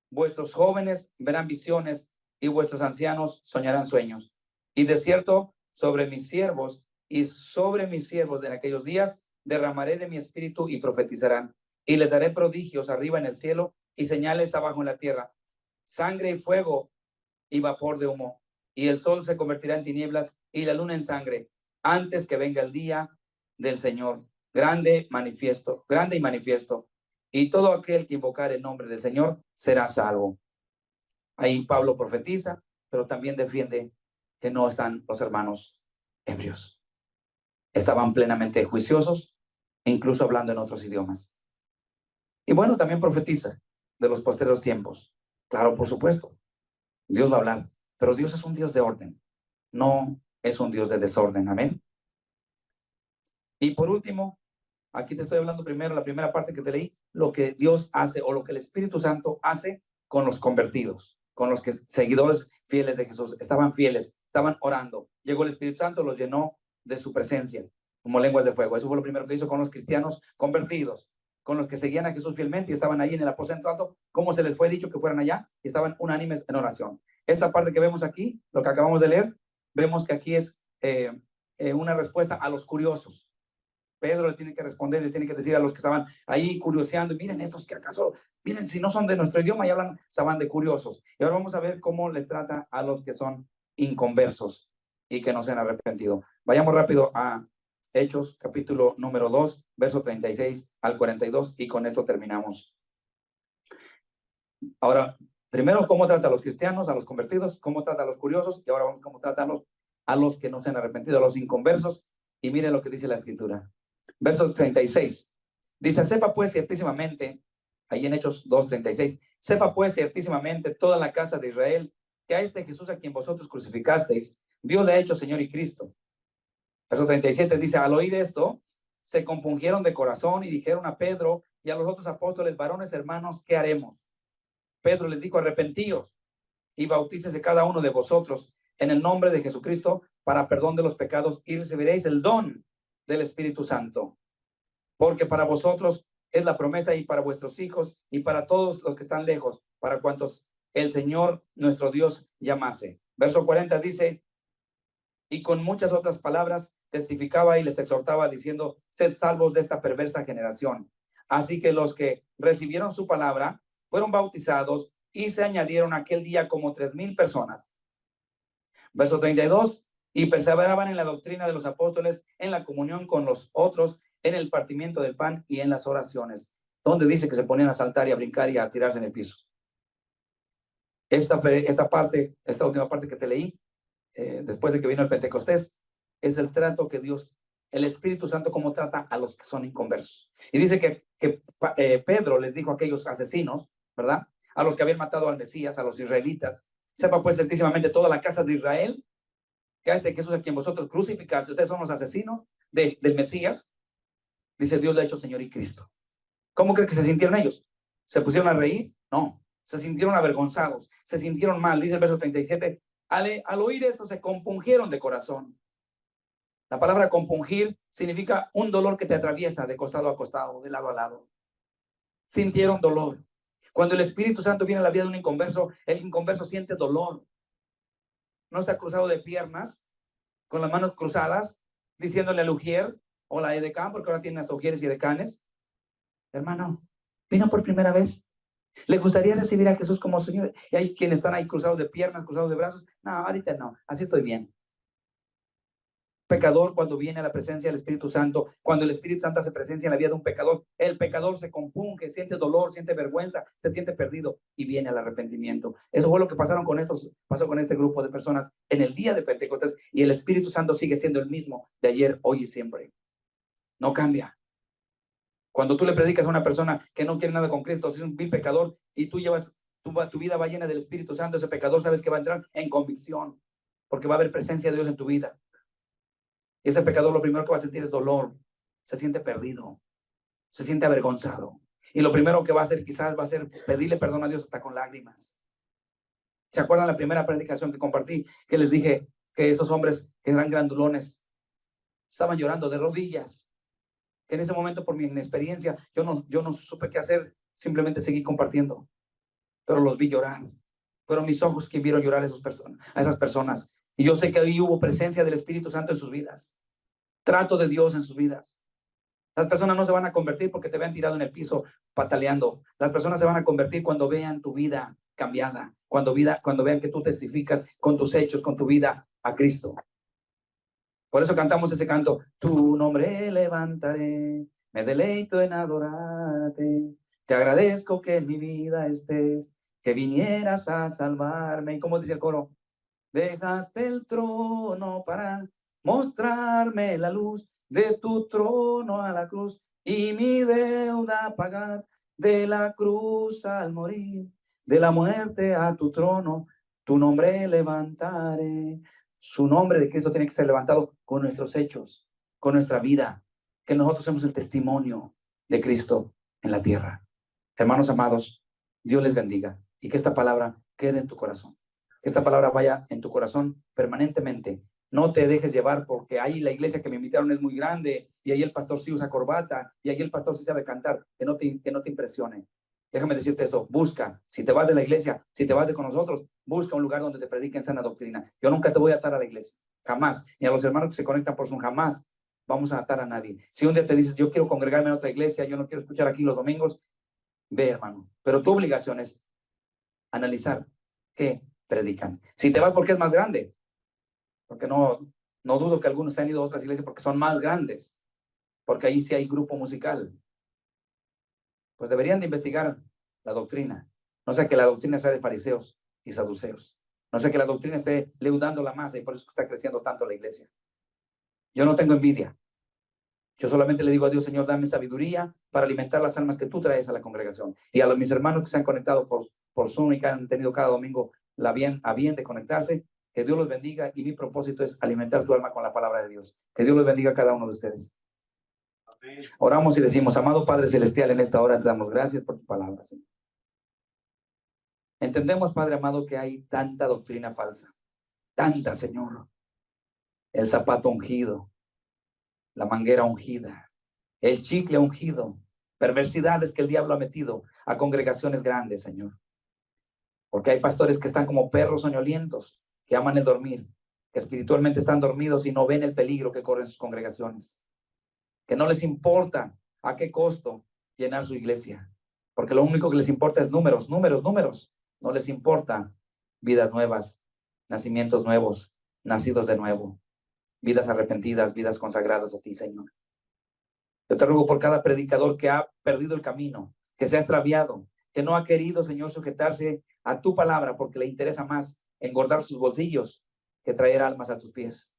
vuestros jóvenes verán visiones, y vuestros ancianos soñarán sueños. Y de cierto, sobre mis siervos en aquellos días derramaré de mi espíritu y profetizarán, y les daré prodigios arriba en el cielo y señales abajo en la tierra, sangre y fuego y vapor de humo, y el sol se convertirá en tinieblas y la luna en sangre, antes que venga el día del Señor, grande y manifiesto, y todo aquel que invocar el nombre del Señor será salvo. Ahí Pablo profetiza, pero también defiende que no están los hermanos ebrios. Estaban plenamente juiciosos, incluso hablando en otros idiomas. Y bueno, también profetiza de los posteriores tiempos. Claro, por supuesto, Dios va a hablar, pero Dios es un Dios de orden, no es un Dios de desorden. Amén. Y por último, aquí te estoy hablando primero, la primera parte que te leí, lo que Dios hace o lo que el Espíritu Santo hace con los convertidos, con los que seguidores fieles de Jesús, estaban fieles, estaban orando. Llegó el Espíritu Santo, los llenó de su presencia, como lenguas de fuego. Eso fue lo primero que hizo con los cristianos convertidos, con los que seguían a Jesús fielmente y estaban ahí en el aposento alto, como se les fue dicho que fueran allá, y estaban unánimes en oración. Esta parte que vemos aquí, lo que acabamos de leer, vemos que aquí es una respuesta a los curiosos. Pedro le tiene que responder, les tiene que decir a los que estaban ahí curioseando, miren estos que acaso, miren, si no son de nuestro idioma y hablan, estaban de curiosos. Y ahora vamos a ver cómo les trata a los que son inconversos y que no se han arrepentido. Vayamos rápido a Hechos, capítulo número 2, verso 36 al 42, y con esto terminamos. Ahora, primero, cómo trata a los cristianos, a los convertidos, cómo trata a los curiosos, y ahora vamos a cómo trata a los que no se han arrepentido, a los inconversos, y miren lo que dice la Escritura. Verso 36. Dice, sepa pues ciertísimamente, ahí en Hechos 2:36, sepa pues ciertísimamente toda la casa de Israel, que a este Jesús a quien vosotros crucificasteis, Dios le ha hecho Señor y Cristo. Verso 37 dice, al oír esto, se compungieron de corazón y dijeron a Pedro y a los otros apóstoles, varones hermanos, ¿qué haremos? Pedro les dijo, arrepentíos y bautícese cada uno de vosotros en el nombre de Jesucristo para perdón de los pecados y recibiréis el don del Espíritu Santo. Porque para vosotros es la promesa y para vuestros hijos y para todos los que están lejos, para cuantos el Señor nuestro Dios llamase. Verso 40 dice, y con muchas otras palabras testificaba y les exhortaba diciendo, sed salvos de esta perversa generación. Así que los que recibieron su palabra fueron bautizados y se añadieron aquel día como 3,000 personas. Verso 32, y perseveraban en la doctrina de los apóstoles, en la comunión con los otros, en el partimiento del pan y en las oraciones. Donde dice que se ponían a saltar y a brincar y a tirarse en el piso. Esta última parte que te leí, después de que vino el Pentecostés, es el trato que Dios, el Espíritu Santo, cómo trata a los que son inconversos. Y dice que Pedro les dijo a aquellos asesinos, ¿verdad? A los que habían matado al Mesías, a los israelitas, sepa pues certísimamente toda la casa de Israel, que a este Jesús a quien vosotros crucificaste, ustedes son los asesinos del Mesías, dice Dios le ha hecho Señor y Cristo. ¿Cómo crees que se sintieron ellos? ¿Se pusieron a reír? No, se sintieron avergonzados, se sintieron mal, dice el verso 37, al oír esto se compungieron de corazón. La palabra compungir significa un dolor que te atraviesa de costado a costado, de lado a lado. Sintieron dolor. Cuando el Espíritu Santo viene a la vida de un inconverso, el inconverso siente dolor. No está cruzado de piernas, con las manos cruzadas, diciéndole al ujier o la edecán, porque ahora tienen las ujieres y edecanes. Hermano, vino por primera vez. ¿Le gustaría recibir a Jesús como Señor? Y hay quienes están ahí cruzados de piernas, cruzados de brazos. No, ahorita no, así estoy bien. Pecador, cuando viene a la presencia del Espíritu Santo, cuando el Espíritu Santo hace presencia en la vida de un pecador, el pecador se compunge, siente dolor, siente vergüenza, se siente perdido y viene al arrepentimiento. Eso fue lo que pasó con este grupo de personas en el día de Pentecostés, y el Espíritu Santo sigue siendo el mismo de ayer, hoy y siempre. No cambia. Cuando tú le predicas a una persona que no quiere nada con Cristo, si es un vil pecador, y tú llevas, tu vida va llena del Espíritu Santo, ese pecador sabes que va a entrar en convicción, porque va a haber presencia de Dios en tu vida. Y ese pecador lo primero que va a sentir es dolor, se siente perdido, se siente avergonzado. Y lo primero que va a hacer quizás va a ser pedirle perdón a Dios hasta con lágrimas. ¿Se acuerdan la primera predicación que compartí? Que les dije que esos hombres que eran grandulones estaban llorando de rodillas. Que en ese momento, por mi inexperiencia, yo no supe qué hacer, simplemente seguí compartiendo. Pero los vi llorar. Fueron mis ojos que vieron llorar a esas personas. Y yo sé que ahí hubo presencia del Espíritu Santo en sus vidas. Trato de Dios en sus vidas. Las personas no se van a convertir porque te vean tirado en el piso pataleando. Las personas se van a convertir cuando vean tu vida cambiada, cuando vean que tú testificas con tus hechos, con tu vida a Cristo. Por eso cantamos ese canto, tu nombre levantaré, me deleito en adorarte, te agradezco que en mi vida estés, que vinieras a salvarme. ¿Y cómo dice el coro? Dejaste el trono para mostrarme la luz, de tu trono a la cruz, y mi deuda pagar, de la cruz al morir, de la muerte a tu trono, tu nombre levantaré. Su nombre de Cristo tiene que ser levantado con nuestros hechos, con nuestra vida, que nosotros somos el testimonio de Cristo en la tierra. Hermanos amados, Dios les bendiga y que esta palabra quede en tu corazón. Que esta palabra vaya en tu corazón permanentemente. No te dejes llevar porque ahí la iglesia que me invitaron es muy grande y ahí el pastor sí usa corbata y ahí el pastor sí sabe cantar. Que no te impresione. Déjame decirte esto, busca, si te vas de la iglesia, si te vas de con nosotros, busca un lugar donde te prediquen sana doctrina. Yo nunca te voy a atar a la iglesia, jamás, ni a los hermanos que se conectan por Zoom, jamás vamos a atar a nadie. Si un día te dices, yo quiero congregarme en otra iglesia, yo no quiero escuchar aquí los domingos, ve, hermano, pero tu obligación es analizar qué predican. Si te vas porque es más grande, porque no dudo que algunos se han ido a otras iglesias porque son más grandes, porque ahí sí hay grupo musical, pues deberían de investigar la doctrina. No sea que la doctrina sea de fariseos y saduceos. No sea que la doctrina esté leudando la masa y por eso está creciendo tanto la iglesia. Yo no tengo envidia. Yo solamente le digo a Dios, Señor, dame sabiduría para alimentar las almas que tú traes a la congregación. Y a mis hermanos que se han conectado por Zoom y que han tenido cada domingo a bien de conectarse, que Dios los bendiga y mi propósito es alimentar tu alma con la palabra de Dios. Que Dios los bendiga a cada uno de ustedes. Oramos y decimos, amado Padre Celestial, en esta hora te damos gracias por tu palabra, Señor. Entendemos, Padre amado, que hay tanta doctrina falsa, tanta, Señor. El zapato ungido, la manguera ungida, el chicle ungido, perversidades que el diablo ha metido a congregaciones grandes, Señor. Porque hay pastores que están como perros soñolientos, que aman el dormir, que espiritualmente están dormidos y no ven el peligro que corren sus congregaciones. Que no les importa a qué costo llenar su iglesia, porque lo único que les importa es números, números, números. No les importa vidas nuevas, nacimientos nuevos, nacidos de nuevo, vidas arrepentidas, vidas consagradas a ti, Señor. Yo te ruego por cada predicador que ha perdido el camino, que se ha extraviado, que no ha querido, Señor, sujetarse a tu palabra porque le interesa más engordar sus bolsillos que traer almas a tus pies.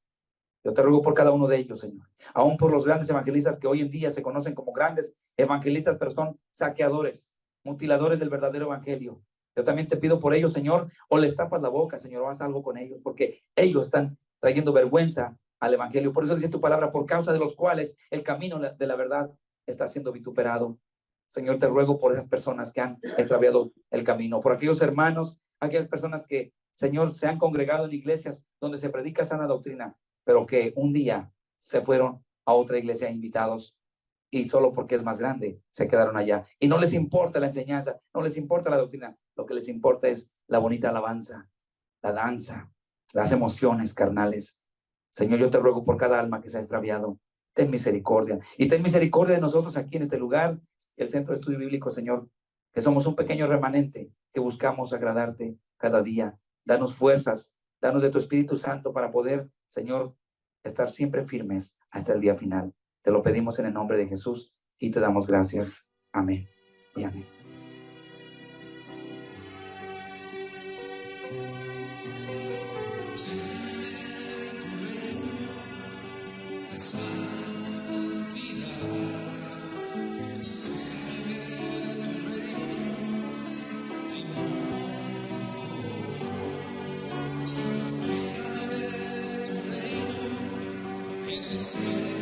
Yo te ruego por cada uno de ellos, Señor. Aún por los grandes evangelistas que hoy en día se conocen como grandes evangelistas, pero son saqueadores, mutiladores del verdadero evangelio. Yo también te pido por ellos, Señor, o les tapas la boca, Señor, o haz algo con ellos, porque ellos están trayendo vergüenza al evangelio. Por eso dice tu palabra, por causa de los cuales el camino de la verdad está siendo vituperado. Señor, te ruego por esas personas que han extraviado el camino, por aquellos hermanos, aquellas personas que, Señor, se han congregado en iglesias donde se predica sana doctrina, pero que un día se fueron a otra iglesia invitados y solo porque es más grande se quedaron allá. Y no les importa la enseñanza, no les importa la doctrina, lo que les importa es la bonita alabanza, la danza, las emociones carnales. Señor, yo te ruego por cada alma que se ha extraviado, ten misericordia. Y ten misericordia de nosotros aquí en este lugar, el Centro de Estudio Bíblico, Señor, que somos un pequeño remanente que buscamos agradarte cada día. Danos fuerzas, danos de tu Espíritu Santo para poder, Señor, estar siempre firmes hasta el día final. Te lo pedimos en el nombre de Jesús y te damos gracias. Amén y amén. Yes.